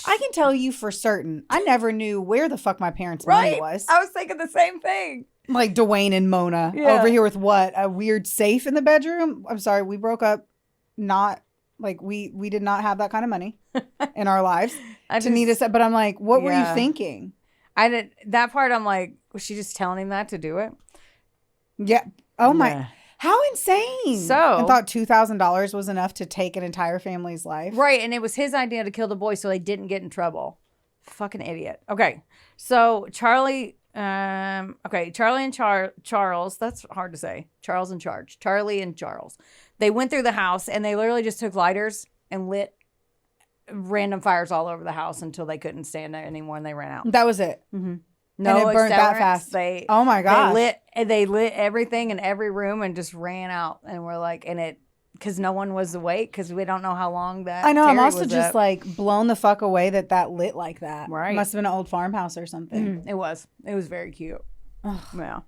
I can tell you for certain. I never knew where the fuck my parents' money was. I was thinking the same thing. Like Dwayne and Mona over here with what? A weird safe in the bedroom? I'm sorry. We broke up. Not... Like, we did not have that kind of money in our lives to need us. But I'm like, what were you thinking? That part, I'm like, was she just telling him that to do it? Yeah. Oh my. How insane. So. I thought $2,000 was enough to take an entire family's life. Right. And it was his idea to kill the boy so they didn't get in trouble. Fucking idiot. Okay. So Charlie and Charles, that's hard to say. Charles and Charge. Charlie and Charles. They went through the house and they literally just took lighters and lit random fires all over the house until they couldn't stand it anymore and they ran out. That was it. Mm-hmm. No, and it burned that fast. Oh my god! They lit everything in every room and just ran out. And we're like, because no one was awake because we don't know how long that. I know. Terry I'm also was just up. like blown the fuck away that lit like that. Right. Must have been an old farmhouse or something. Mm-hmm. It was very cute. Yeah.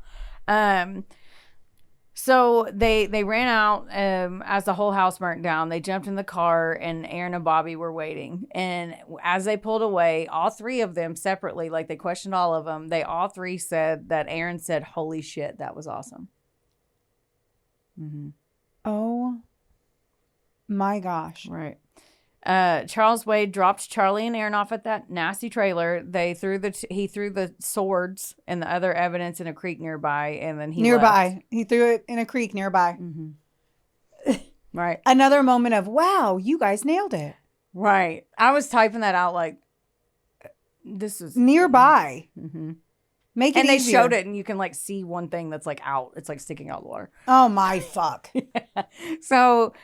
So they ran out as the whole house burnt down. They jumped in the car and Aaron and Bobby were waiting. And as they pulled away, all three of them separately, like they questioned all of them, they all three said that Aaron said, "Holy shit, that was awesome." Mm-hmm. Oh my gosh. Right. Charles Wade dropped Charlie and Aaron off at that nasty trailer. He threw the swords and the other evidence in a creek nearby, and then he left. He threw it in a creek nearby. Mm-hmm. Right. Another moment of, wow, you guys nailed it. Right. I was typing that out like, this is nearby. Mm-hmm. Make it and easier. They showed it, and you can like see one thing that's like out. It's like sticking out the water. Oh my fuck. Yeah. So,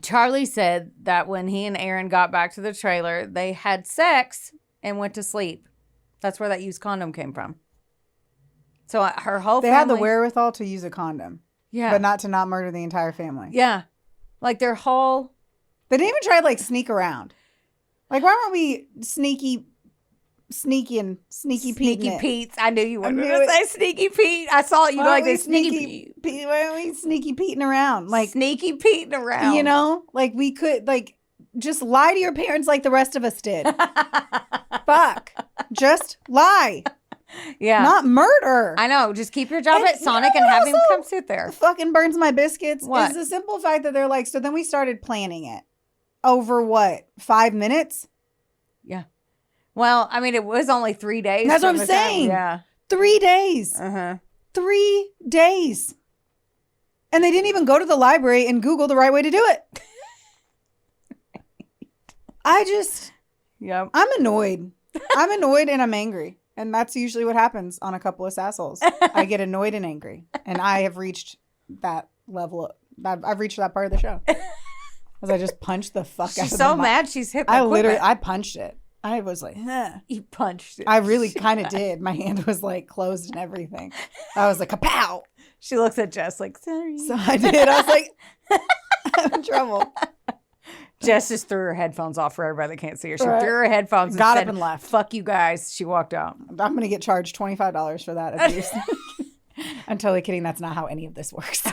Charlie said that when he and Aaron got back to the trailer, they had sex and went to sleep. That's where that used condom came from. So her whole they family... had the wherewithal to use a condom. Yeah. But not to not murder the entire family. Yeah. Like their whole... They didn't even try to like sneak around. Like, why weren't we sneaky Pete's. I knew you were going to say Sneaky Pete. I saw it. You go like this. Sneaky Pete. Why aren't we sneaky Peteing around? Like, Sneaky Peteing around. You know? Like, we could, like, just lie to your parents like the rest of us did. Fuck. Just lie. Yeah. Not murder. I know. Just keep your job at Sonic and have him come sit there. Fucking burns my biscuits. What? Is the simple fact that they're like, so then we started planning it. Over what? 5 minutes? Yeah. Well, I mean, it was only 3 days. That's what I'm saying. Yeah. 3 days. 3 days. And they didn't even go to the library and Google the right way to do it. Yep. I'm annoyed. I'm annoyed and I'm angry. And that's usually what happens on A Couple of Sassholes. I get annoyed and angry. And I have reached that level. I've reached that part of the show. Because I just punched the fuck out of it. She's so mad she's hit the equipment. I punched it. I was like, You punched it. I really kind of did. My hand was like closed and everything. I was like, kapow. She looks at Jess like, sorry. So I did. I was like, I'm in trouble. Jess just threw her headphones off for everybody that can't see her. She threw her headphones and got said, up and left. Fuck you guys. She walked out. I'm going to get charged $25 for that abuse. I'm totally kidding. That's not how any of this works.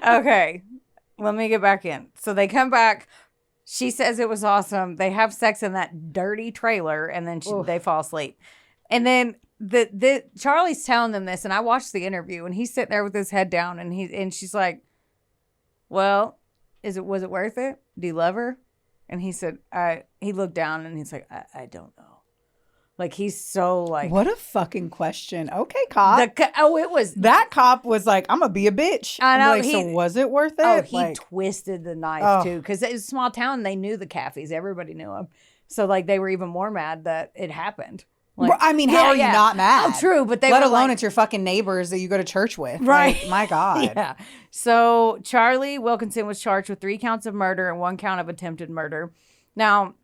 Okay. Let me get back in. So they come back. She says it was awesome. They have sex in that dirty trailer, and then they fall asleep. And then the Charlie's telling them this, and I watched the interview, and he's sitting there with his head down, and she's like, "Well, was it worth it? Do you love her?" And he said, he looked down, and he's like, I don't know. Like, he's so like... What a fucking question. Okay, cop. It was... That cop was like, I'm going to be a bitch. I know. Like, so was it worth it? Oh, he twisted the knife, too. Because it was a small town. They knew the Caffeys. Everybody knew them. So, like, they were even more mad that it happened. Like, I mean, how are you not mad? Oh, true. But they Let were alone like, it's your fucking neighbors that you go to church with. Right. Like, my God. Yeah. So, Charlie Wilkinson was charged with 3 counts of murder and 1 count of attempted murder. Now...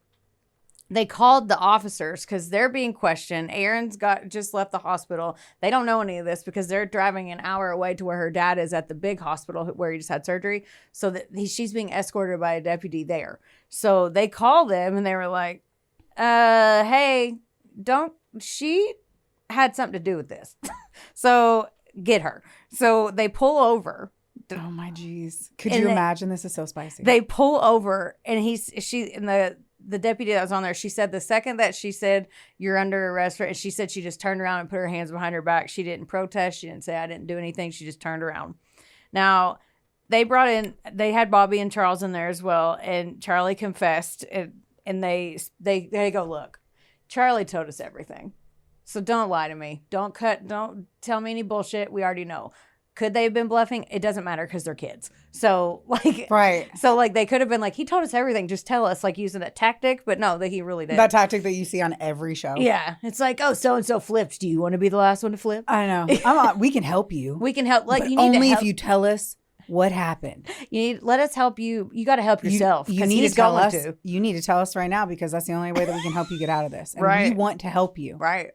They called the officers because they're being questioned. Erin's just left the hospital. They don't know any of this because they're driving an hour away to where her dad is at the big hospital where he just had surgery. So that she's being escorted by a deputy there. So they called them and they were like, hey, she had something to do with this. So get her. So they pull over. Oh my geez. Could you imagine? This is so spicy. They pull over and the deputy that was on there, she said the second that she said, you're under arrest, and she said she just turned around and put her hands behind her back. She didn't protest. She didn't say, I didn't do anything. She just turned around. Now, they had Bobby and Charles in there as well, and Charlie confessed, and they go, look, Charlie told us everything. So don't lie to me. Don't tell me any bullshit. We already know. Could they have been bluffing? It doesn't matter because they're kids. So, like... Right. So, like, they could have been like, he told us everything. Just tell us, like, using that tactic. But no, that he really did. That tactic that you see on every show. Yeah. It's like, oh, so-and-so flipped. Do you want to be the last one to flip? I know. We can help you. We can help. Like, but you need only to help. if you tell us what happened. Let us help you. You got to help yourself. You need to tell us. You need to tell us right now because that's the only way that we can help you get out of this. And right. we want to help you. Right.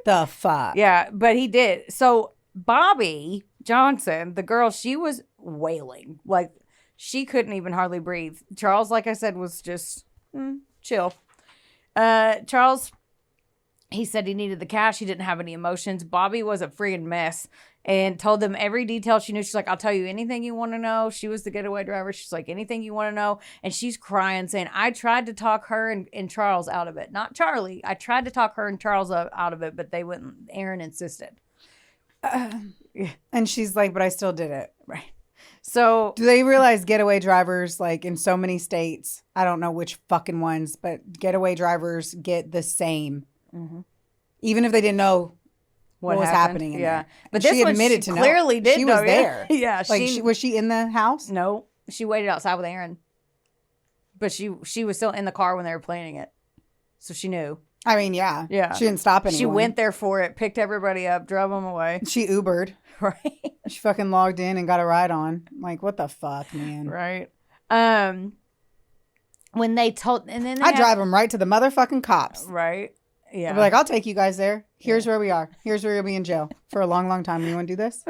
The fuck. Yeah. But he did. So, Bobby Johnson, the girl, she was wailing. Like, she couldn't even hardly breathe. Charles, like I said, was just chill. Charles, he said he needed the cash. He didn't have any emotions. Bobby was a friggin' mess and told them every detail she knew. She's like, I'll tell you anything you want to know. She was the getaway driver. She's like, anything you want to know. And she's crying, saying, I tried to talk her and Charles out of it. Not Charlie. I tried to talk her and Charles out of it, but they wouldn't. Erin insisted. And she's like, but I still did it. Right. So do they realize getaway drivers, like in so many states, I don't know which fucking ones, but getaway drivers get the same, even if they didn't know what was happening. Yeah, but this one admitted to clearly did. She was there. Yeah, like was she in the house? No, she waited outside with Erin, but she was still in the car when they were planning it, so she knew. I mean, yeah. She didn't stop anyone. She went there for it, picked everybody up, drove them away. She Ubered. Right. She fucking logged in and got a ride on. Like, what the fuck, man? Right. When they told... and then I drive them right to the motherfucking cops. Right. Yeah. I'll be like, I'll take you guys there. Here's where we are. Here's where you'll be in jail for a long, long time. You want to do this?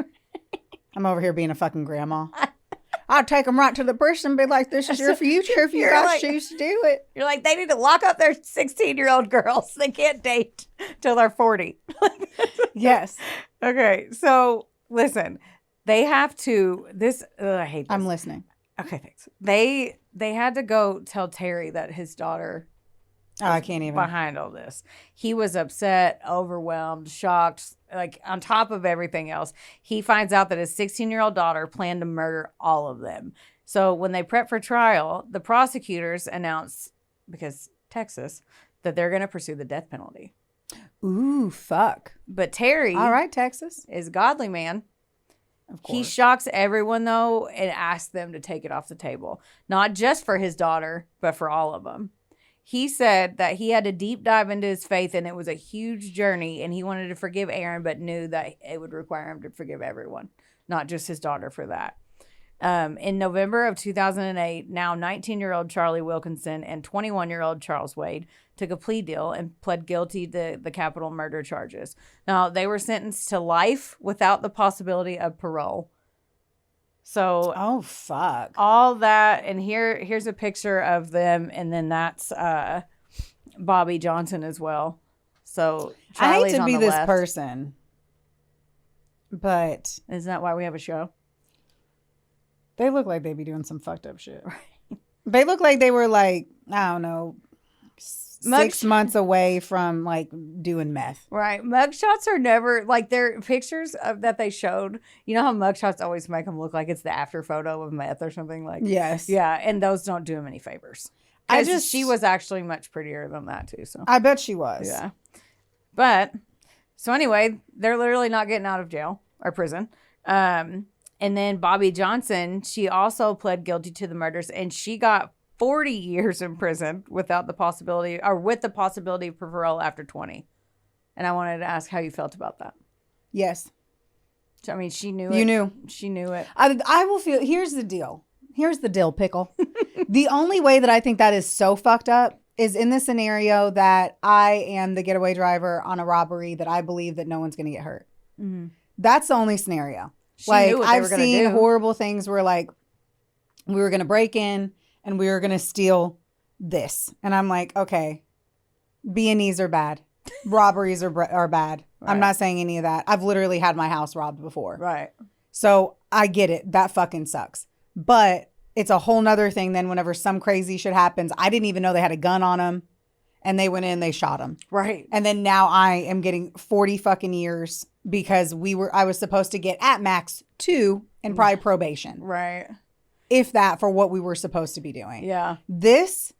I'm over here being a fucking grandma. I'll take them right to the prison and be like, this is your future if you guys choose to do it. You're like, they need to lock up their 16-year-old girls. They can't date till they're 40. Yes. Okay, so listen, they have to, I hate this. I'm listening. Okay, thanks. They had to go tell Terry that his daughter I can't even. behind all this. He was upset, overwhelmed, shocked, like on top of everything else. He finds out that his 16-year-old daughter planned to murder all of them. So when they prep for trial, the prosecutors announce, because Texas, that they're going to pursue the death penalty. Ooh, fuck. But Terry, all right, Texas, is a godly man. Of course. He shocks everyone, though, and asks them to take it off the table. Not just for his daughter, but for all of them. He said that he had to deep dive into his faith, and it was a huge journey, and he wanted to forgive Aaron, but knew that it would require him to forgive everyone, not just his daughter for that. In November of 2008, now 19-year-old Charlie Wilkinson and 21-year-old Charles Wade took a plea deal and pled guilty to the capital murder charges. Now, they were sentenced to life without the possibility of parole. So, oh, fuck. All that, and here's a picture of them, and then that's Bobby Johnson as well. So, Charlie's I hate to be this left. person, but Isn't that why we have a show? they look like they be doing some fucked up shit. They look like they were like, I don't know, 6 months away from like doing meth. Right. Mugshots are never, like, their pictures that they showed, you know how mugshots always make them look like it's the after photo of meth or something like. Yes. Yeah, and those don't do them any favors. She was actually much prettier than that too. So I bet she was. Yeah. But so anyway, they're literally not getting out of jail or prison. And then Bobby Johnson, she also pled guilty to the murders, and she got 40 years in prison without the possibility, or with the possibility of parole after 20. And I wanted to ask how you felt about that. Yes. I mean, she knew it. You knew. She knew it. I will feel, here's the deal. Here's the dill pickle. The only way that I think that is so fucked up is in the scenario that I am the getaway driver on a robbery that I believe that no one's going to get hurt. Mm-hmm. That's the only scenario. She knew what I've seen horrible things where like we were going to break in and we were going to steal this. And I'm like, okay, B&Es are bad. Robberies are bad. Right. I'm not saying any of that. I've literally had my house robbed before. Right. So I get it. That fucking sucks. But it's a whole nother thing then whenever some crazy shit happens. I didn't even know they had a gun on them. And they went in, they shot him. Right. And then now I am getting 40 fucking years because I was supposed to get at max 2 and probably probation. Right. If that, for what we were supposed to be doing. Yeah. This,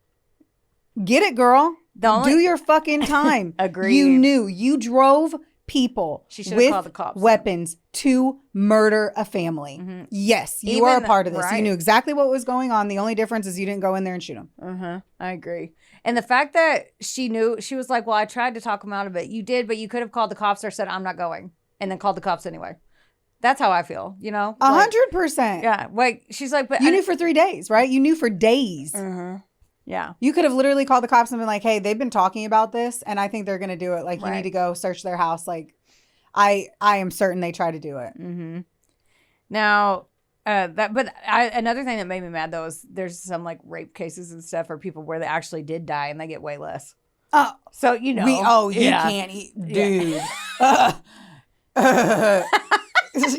get it, girl. Do your fucking time. Agreed. You knew. You drove people with called the cops. Weapons to murder a family. Mm-hmm. Yes, you are a part of this. Right. You knew exactly what was going on. The only difference is you didn't go in there and shoot them. Uh-huh. I agree. And the fact that she knew, she was like, well, I tried to talk him out of it. You did, but you could have called the cops or said, I'm not going. And then called the cops anyway. That's how I feel, you know? 100%. Yeah. Like, she's like, but you knew for 3 days, right? You knew for days. Uh-huh. Yeah. You could have literally called the cops and been like, hey, they've been talking about this and I think they're going to do it. Like, you need to go search their house. Like, I am certain they try to do it. Mm-hmm. Now, another thing that made me mad though is there's some like rape cases and stuff or people where they actually did die and they get way less. Oh, so you know, you can't eat, dude.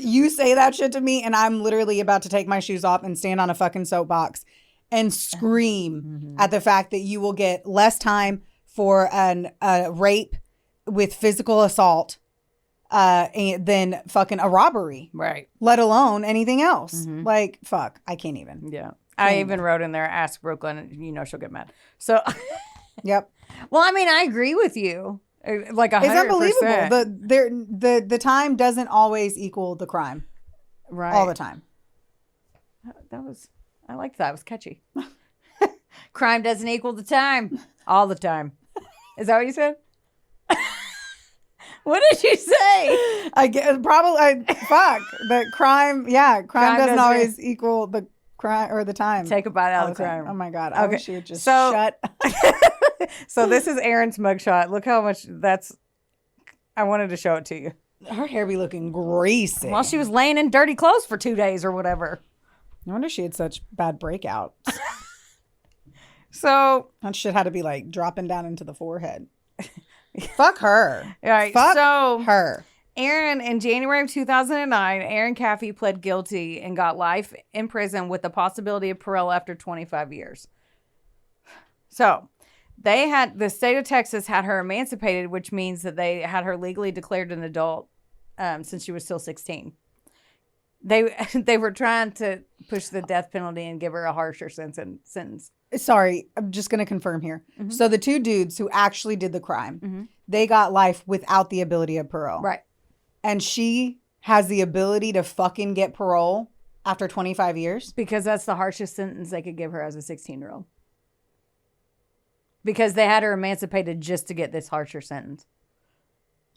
You say that shit to me, and I'm literally about to take my shoes off and stand on a fucking soapbox and scream at the fact that you will get less time for a rape with physical assault. Than fucking a robbery. Right. Let alone anything else. Mm-hmm. Like, fuck. I can't even. Yeah. I even wrote in there, ask Brooklyn, you know she'll get mad. So. Yep. Well, I mean, I agree with you. Like 100%. It's unbelievable. The time doesn't always equal the crime. Right. All the time. I liked that. It was catchy. Crime doesn't equal the time. All the time. Is that what you said? What did you say? I guess probably fuck the crime. Yeah, crime doesn't always equal the crime or the time. Take a bite out of the crime. Oh my god! I wish you would just shut. So this is Erin's mugshot. Look how much I wanted to show it to you. Her hair be looking greasy. Well, she was laying in dirty clothes for 2 days or whatever. No wonder she had such bad breakouts. So that shit had to be like dropping down into the forehead. Fuck her. All right. Fuck so her. Erin, in January of 2009, Erin Caffey pled guilty and got life in prison with the possibility of parole after 25 years. So the state of Texas had her emancipated, which means that they had her legally declared an adult since she was still 16. They were trying to push the death penalty and give her a harsher sentence. Sorry, I'm just going to confirm here. Mm-hmm. So the two dudes who actually did the crime, they got life without the ability of parole. Right. And she has the ability to fucking get parole after 25 years? Because that's the harshest sentence they could give her as a 16-year-old. Because they had her emancipated just to get this harsher sentence.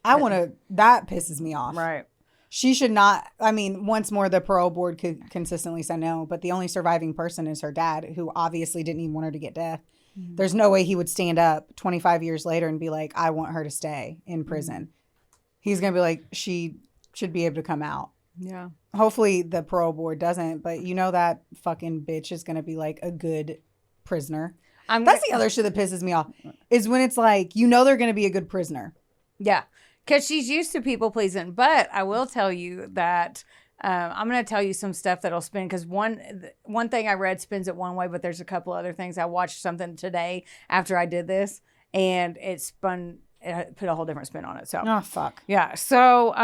That pisses me off. Right. She should not, once more, the parole board could consistently say no, but the only surviving person is her dad, who obviously didn't even want her to get death. Mm-hmm. There's no way he would stand up 25 years later and be like, I want her to stay in prison. Mm-hmm. He's going to be like, she should be able to come out. Yeah. Hopefully the parole board doesn't, but that fucking bitch is going to be like a good prisoner. That's the other shit that pisses me off, is when it's like, they're going to be a good prisoner. Yeah. Because she's used to people pleasing. But I will tell you that I'm going to tell you some stuff that'll spin. Because one thing I read spins it one way, but there's a couple other things. I watched something today after I did this, and it put a whole different spin on it. So, oh, fuck. Yeah. So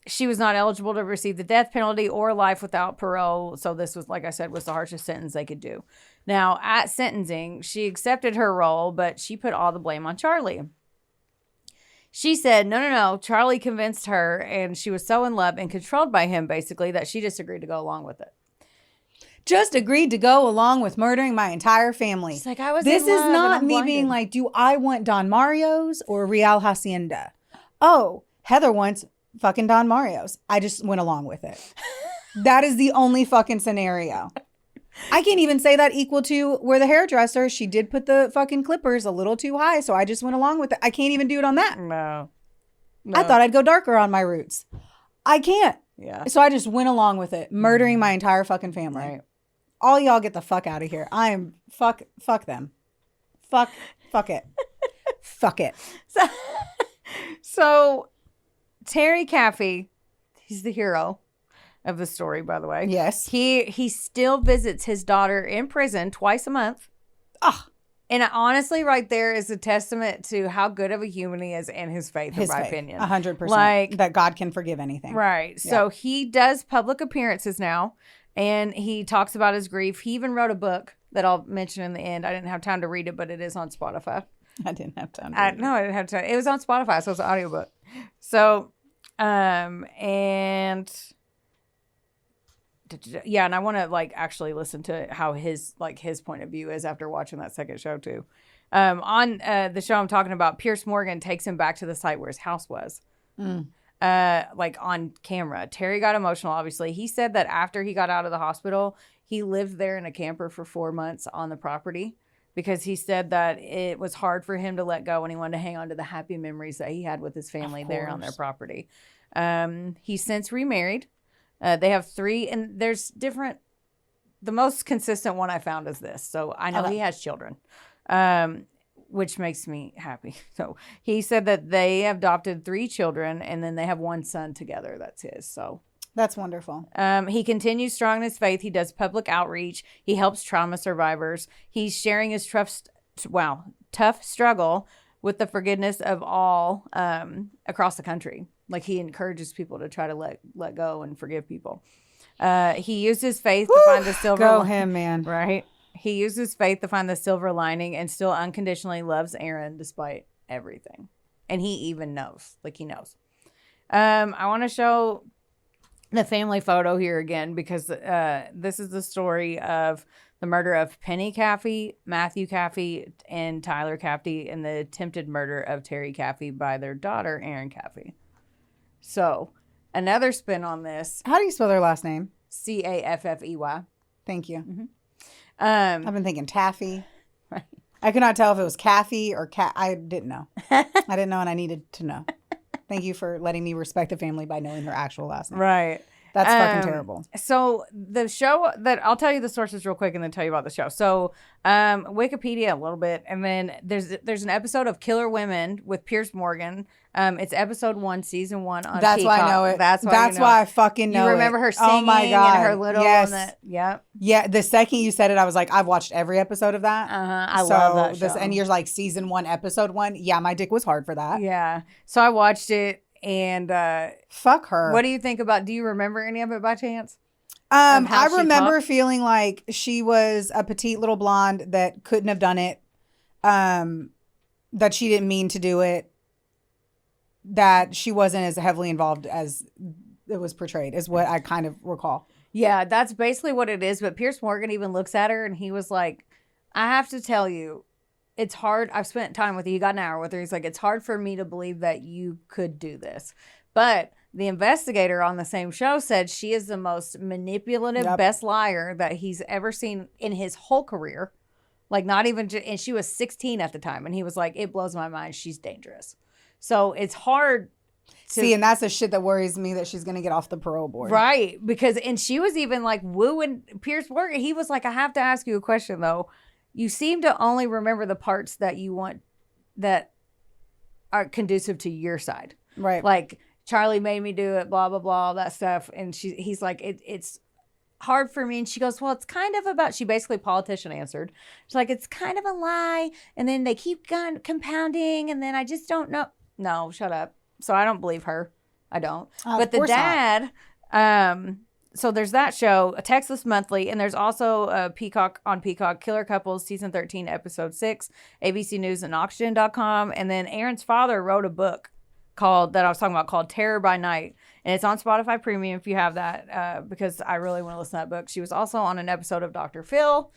she was not eligible to receive the death penalty or life without parole. So this was, like I said, was the harshest sentence they could do. Now, at sentencing, she accepted her role, but she put all the blame on Charlie. She said, no, Charlie convinced her, and she was so in love and controlled by him, basically, that she just agreed to go along with it. Just agreed to go along with murdering my entire family. She's like, I was This in love is not and me I'm being blinded. like, do I want Don Mario's or Real Hacienda? Oh, Heather wants fucking Don Mario's. I just went along with it. That is the only fucking scenario. I can't even say that equal to where the hairdresser, she did put the fucking clippers a little too high, so I just went along with it. I can't even do it on that. No. I thought I'd go darker on my roots. I can't. Yeah. So I just went along with it, murdering my entire fucking family. Right. All y'all get the fuck out of here. I am fuck them. Fuck it. Fuck it. So Terry Caffey, he's the hero of the story, by the way. Yes. He still visits his daughter in prison twice a month. Ah. And honestly, right there is a testament to how good of a human he is and his faith, in my opinion. 100%. Like, that God can forgive anything. Right. Yeah. So he does public appearances now, and he talks about his grief. He even wrote a book that I'll mention in the end. I didn't have time to read it, but it is on Spotify. I didn't have time to read it. No, I didn't have time. It was on Spotify, so it's an audiobook. So, and I want to actually listen to how his point of view is after watching that second show too. On the show I'm talking about, Pierce Morgan takes him back to the site where his house was. On camera. Terry got emotional, obviously. He said that after he got out of the hospital, he lived there in a camper for 4 months on the property because he said that it was hard for him to let go and he wanted to hang on to the happy memories that he had with his family there on their property. He's since remarried. They have 3, and there's different. The most consistent one I found is this. So I know he has children, which makes me happy. So he said that they adopted 3 children, and then they have 1 son together. That's his. So that's wonderful. He continues strong in his faith. He does public outreach. He helps trauma survivors. He's sharing his tough struggle with the forgiveness of all across the country. Like, he encourages people to try to let go and forgive people. He uses faith to find the silver lining. Go him, man. Right? He uses faith to find the silver lining and still unconditionally loves Erin despite everything. And he even knows. He knows. I want to show the family photo here again because this is the story of the murder of Penny Caffey, Matthew Caffey, and Tyler Caffey, and the attempted murder of Terry Caffey by their daughter, Erin Caffey. So, another spin on this. How do you spell their last name? Caffey. Thank you. Mm-hmm. I've been thinking Taffy. Right. I could not tell if it was Caffey or I didn't know. I didn't know, and I needed to know. Thank you for letting me respect the family by knowing her actual last name. Right. That's fucking terrible. So the show that I'll tell you the sources real quick and then tell you about the show. So Wikipedia a little bit, and then there's an episode of Killer Women with Pierce Morgan. It's episode 1, season 1 on That's Peacock. why I know it. That's why I fucking know it. You remember her singing oh my God. and her little Yes. Yeah, the second you said it, I was like, I've watched every episode of that. I love that show. And you're like season 1, episode 1. Yeah, my dick was hard for that. Yeah. So I watched it. And fuck her. What do you think about? Do you remember any of it by chance? I remember feeling like she was a petite little blonde that couldn't have done it. That she didn't mean to do it. That she wasn't as heavily involved as it was portrayed, is what I kind of recall. Yeah, that's basically what it is. But Pierce Morgan even looks at her and he was like, I have to tell you, it's hard. I've spent time with you. You got an hour with her. He's like, it's hard for me to believe that you could do this. But the investigator on the same show said she is the most manipulative, best liar that he's ever seen in his whole career. Like not even, and she was 16 at the time. And he was like, it blows my mind. She's dangerous. So it's hard. See, and that's the shit that worries me, that she's going to get off the parole board. Right. Because, and she was even like wooing Pierce Morgan. He was like, I have to ask you a question though. You seem to only remember the parts that you want that are conducive to your side. Right. Like Charlie made me do it, blah, blah, blah, all that stuff. And he's like, it's hard for me. And she goes, well, it's kind of about, she basically politician answered. She's like, it's kind of a lie. And then they keep compounding. And then I just don't know. No, shut up. So I don't believe her. I don't. But the dad, so there's that show, A Texas Monthly, and there's also Peacock Killer Couples, season 13, episode 6, ABC News and Oxygen.com. And then Aaron's father wrote a book called Terror by Night. And it's on Spotify Premium if you have that, because I really want to listen to that book. She was also on an episode of Dr. Phil,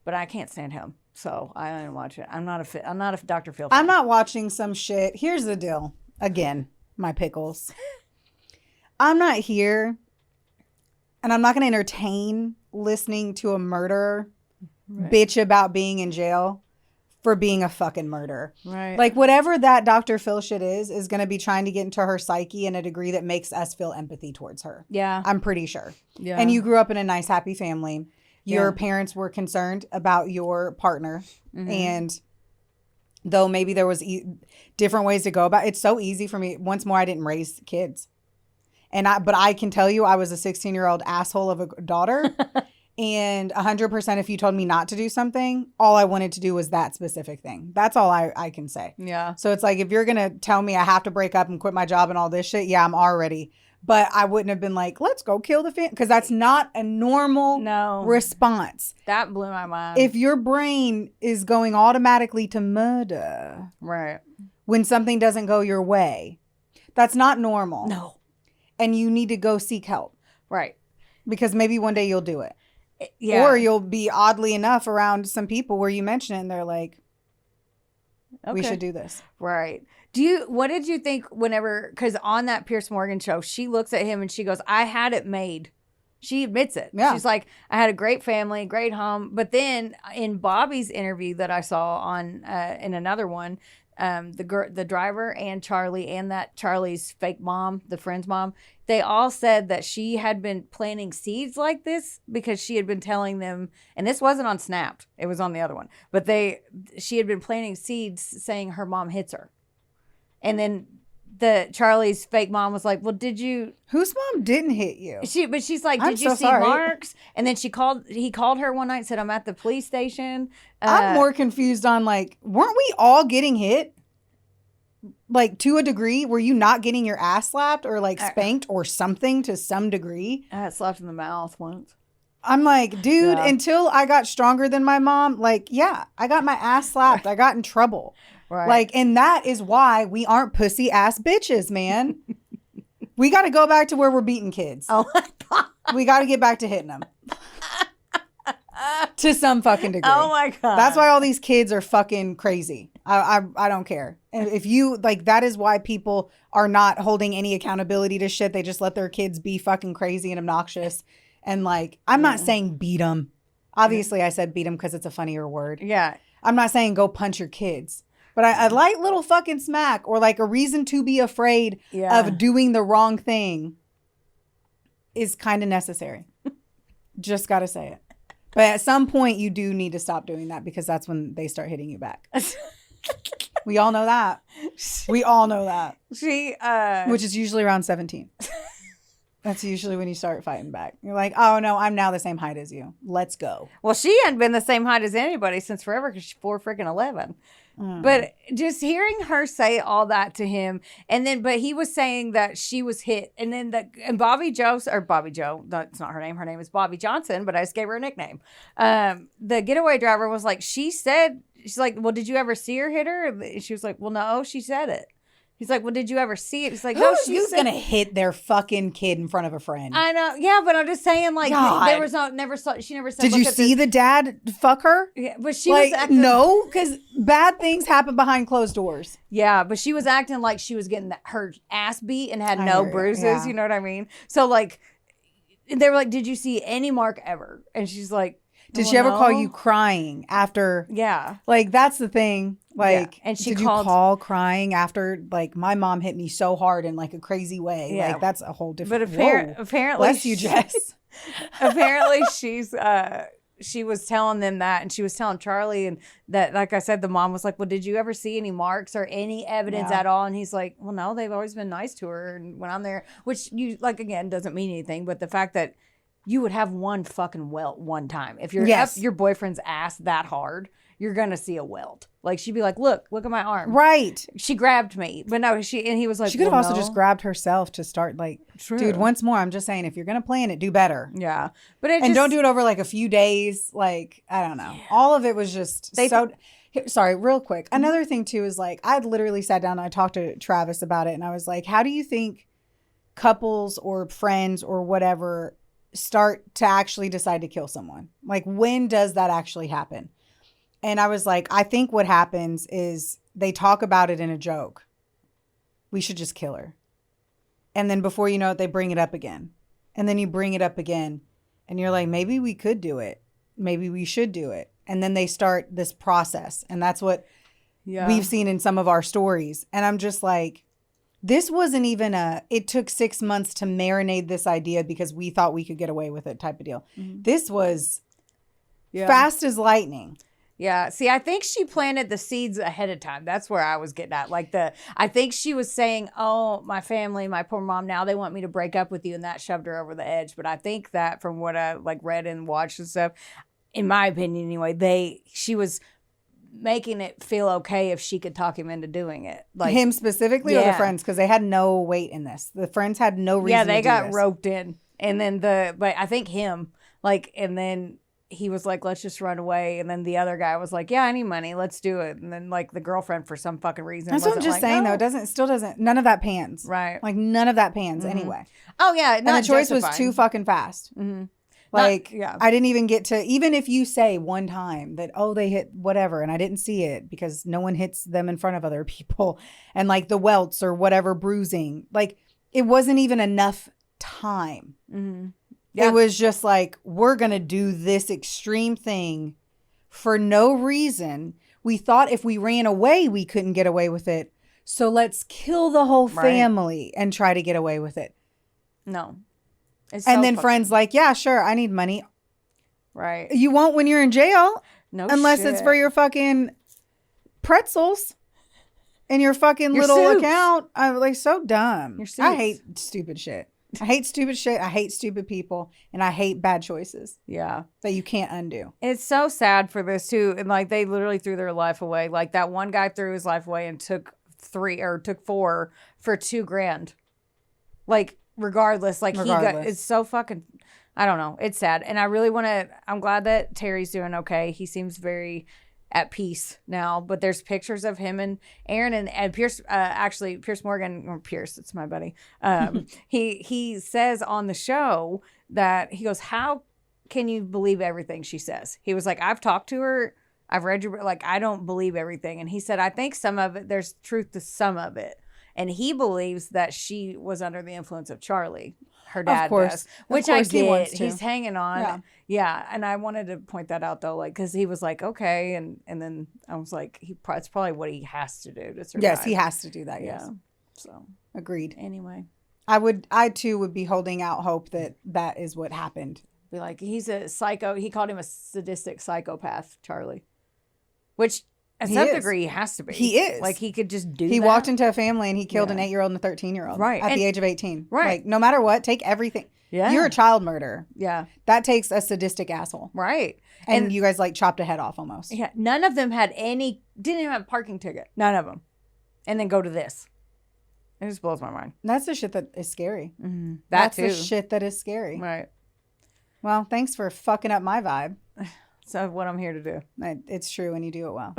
but I can't stand him. So I didn't watch it. I'm not a Dr. Phil fan. I'm not watching some shit. Here's the deal. Again, my pickles. I'm not here. And I'm not going to entertain listening to a murderer bitch about being in jail for being a fucking murderer. Right. Like whatever that Dr. Phil shit is going to be trying to get into her psyche in a degree that makes us feel empathy towards her. Yeah. I'm pretty sure. Yeah. And you grew up in a nice, happy family. Your parents were concerned about your partner. Mm-hmm. And though maybe there was different ways to go about it, it's so easy for me. Once more, I didn't raise kids. But I can tell you I was a 16-year-old asshole of a daughter. And 100% if you told me not to do something, all I wanted to do was that specific thing. That's all I can say. Yeah. So it's like, if you're going to tell me I have to break up and quit my job and all this shit, yeah, I'm already. But I wouldn't have been like, let's go kill the family. Because that's not a normal response. That blew my mind. If your brain is going automatically to murder. Right. When something doesn't go your way, that's not normal. No. And you need to go seek help. Right. Because maybe one day you'll do it. Yeah. Or you'll be oddly enough around some people where you mention it and they're like, we should do this. Right. What did you think whenever, because on that Pierce Morgan show, she looks at him and she goes, I had it made. She admits it. Yeah. She's like, I had a great family, great home. But then in Bobby's interview that I saw on in another one, the driver and Charlie and that Charlie's fake mom, the friend's mom, they all said that she had been planting seeds like this because she had been telling them, and this wasn't on Snapped, it was on the other one, but she had been planting seeds saying her mom hits her. And then Charlie's fake mom was like, well, whose mom didn't hit you? She's like, did you see marks? And then he called her one night and said, I'm at the police station. I'm more confused on like, weren't we all getting hit? Like to a degree, were you not getting your ass slapped or like spanked or something to some degree? I got slapped in the mouth once. I'm like, dude, until I got stronger than my mom, like, yeah, I got my ass slapped. I got in trouble. Right. Like, and that is why we aren't pussy ass bitches, man. We got to go back to where we're beating kids. Oh my God. We got to get back to hitting them. To some fucking degree. Oh my God. That's why all these kids are fucking crazy. I don't care. And if you, like, that is why people are not holding any accountability to shit. They just let their kids be fucking crazy and obnoxious. And like, I'm not saying beat them. Obviously, I said beat them because it's a funnier word. Yeah. I'm not saying go punch your kids. But I like little fucking smack or like a reason to be afraid of doing the wrong thing is kind of necessary. Just got to say it. But at some point, you do need to stop doing that because that's when they start hitting you back. We all know that. We all know that. Which is usually around 17. That's usually when you start fighting back. You're like, oh, no, I'm now the same height as you. Let's go. Well, she hadn't been the same height as anybody since forever because she's 4'11". But just hearing her say all that to him, but he was saying that she was hit. And then Bobby Jo, that's not her name. Her name is Bobby Johnson, but I just gave her a nickname. The getaway driver was like, she's like, well, did you ever see her hit her? And she was like, well, no, she said it. He's like, well, did you ever see it? He's like, no, who's going to hit their fucking kid in front of a friend? I know. Yeah, but I'm just saying, like, there was she never said. Did you see the dad fuck her? Yeah, but she was acting. No, because bad things happen behind closed doors. Yeah, but she was acting like she was getting her ass beat and had no bruises. Yeah. You know what I mean? So, like, they were like, did you see any mark ever? And she's like, did she ever call you crying after? Yeah. Like, that's the thing. Like, and did you call crying after, like, my mom hit me so hard in, like, a crazy way? Yeah. Like, that's a whole different... But apparently... Bless you, Jess. Apparently, she was telling them that, and she was telling Charlie, and that, like I said, the mom was like, well, did you ever see any marks or any evidence at all? And he's like, well, no, they've always been nice to her. And when I'm there, which, you like, again, doesn't mean anything, but the fact that you would have one fucking welt one time. If you're up your boyfriend's ass that hard, you're going to see a welt. Like, she'd be like, look at my arm. Right. She grabbed me. But no, and he was like, she could have also just grabbed herself to start, like, dude, once more, I'm just saying, if you're going to plan it, do better. Yeah. But don't do it over, like, a few days. Like, I don't know. Yeah. All of it was just sorry, real quick. Another thing, too, is, like, I'd literally sat down and I talked to Travis about it. And I was like, how do you think couples or friends or whatever start to actually decide to kill someone? Like, when does that actually happen? And I was like, I think what happens is they talk about it in a joke. We should just kill her. And then before you know it, they bring it up again. And then you bring it up again. And you're like, maybe we could do it. Maybe we should do it. And then they start this process. And that's what we've seen in some of our stories. And I'm just like, this wasn't even it took 6 months to marinate this idea because we thought we could get away with it type of deal. Mm-hmm. This was fast as lightning. Yeah. See, I think she planted the seeds ahead of time. That's where I was getting at. Like, I think she was saying, oh, my family, my poor mom, now they want me to break up with you. And that shoved her over the edge. But I think that from what I like read and watched and stuff, in my opinion anyway, she was making it feel okay if she could talk him into doing it. Like him specifically or the friends? Because they had no weight in this. The friends had no reason to do this. Yeah, they got roped in. And then but I think him, like, and then he was like, let's just run away. And then the other guy was like, yeah, I need money. Let's do it. And then, like, the girlfriend, for some fucking reason, that's what I'm just saying, though. It still doesn't, none of that pans. Right. Like, none of that pans anyway. Oh, yeah. And the choice was too fucking fast. Mm-hmm. Like, I didn't even get to, even if you say one time that, oh, they hit whatever, and I didn't see it because no one hits them in front of other people. And, like, the welts or whatever bruising, like, it wasn't even enough time. Mm-hmm. Yeah. It was just like, we're going to do this extreme thing for no reason. We thought if we ran away, we couldn't get away with it. So let's kill the whole family and try to get away with it. No. And then friends like, yeah, sure, I need money. Right. You won't when you're in jail. No unless shit. It's for your fucking pretzels and your fucking little soups. Account. I'm like, so dumb. I hate stupid shit. I hate stupid shit. I hate stupid people. And I hate bad choices. Yeah. That you can't undo. It's so sad for this too. And like, they literally threw their life away. Like, that one guy threw his life away and took 4 for $2,000. Like, regardless, like, it's so fucking, I don't know. It's sad. And I really I'm glad that Terry's doing okay. He seems very at peace now, but there's pictures of him and Aaron and Pierce, Pierce Morgan, or Pierce, it's my buddy. He says on the show that he goes, how can you believe everything she says? He was like, I've talked to her. I've read your, like, I don't believe everything. And he said, I think some of it, there's truth to some of it. And he believes that she was under the influence of Charlie. her dad does. Which I get. He wants to. He's hanging on. Yeah. And I wanted to point that out, though, like, because he was like, okay. And then I was like, it's probably what he has to do to survive. Yes, he has to do that, yes. So. Agreed. Anyway. I too would be holding out hope that is what happened. Be like, he's a psycho. He called him a sadistic psychopath, Charlie. Which, at some degree, he has to be. He is. Like, he could just do that. He walked into a family and he killed an 8-year-old and a 13-year-old. Right. At the age of 18. Right. Like, no matter what, take everything. Yeah. You're a child murderer. Yeah. That takes a sadistic asshole. Right. And you guys, like, chopped a head off almost. Yeah. None of them didn't even have a parking ticket. None of them. And then go to this. It just blows my mind. That's the shit that is scary. Mm-hmm. That's the shit that is scary. Right. Well, thanks for fucking up my vibe. So what I'm here to do. It's true, and you do it well.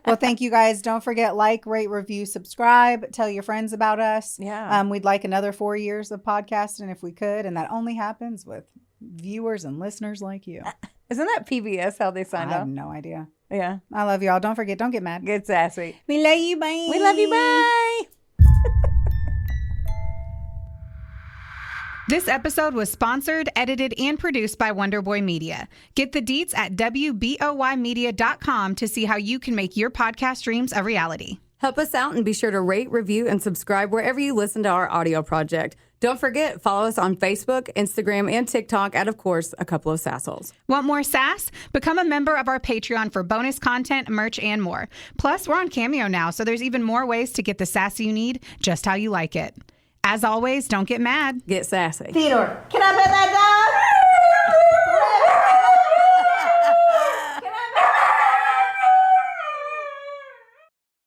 Well, thank you guys. Don't forget, like, rate, review, subscribe. Tell your friends about us. Yeah. We'd like another 4 years of podcasting if we could, and that only happens with viewers and listeners like you. Isn't that PBS how they signed up? I have no idea. Yeah. I love y'all. Don't forget, don't get mad. Get sassy. We love you. Bye. We love you. Bye. This episode was sponsored, edited, and produced by Wonderboy Media. Get the deets at WBOYmedia.com to see how you can make your podcast dreams a reality. Help us out and be sure to rate, review, and subscribe wherever you listen to our audio project. Don't forget, follow us on Facebook, Instagram, and TikTok at, of course, A Couple of Sassholes. Want more sass? Become a member of our Patreon for bonus content, merch, and more. Plus, we're on Cameo now, so there's even more ways to get the sass you need just how you like it. As always, don't get mad. Get sassy. Theodore, can I pet that dog?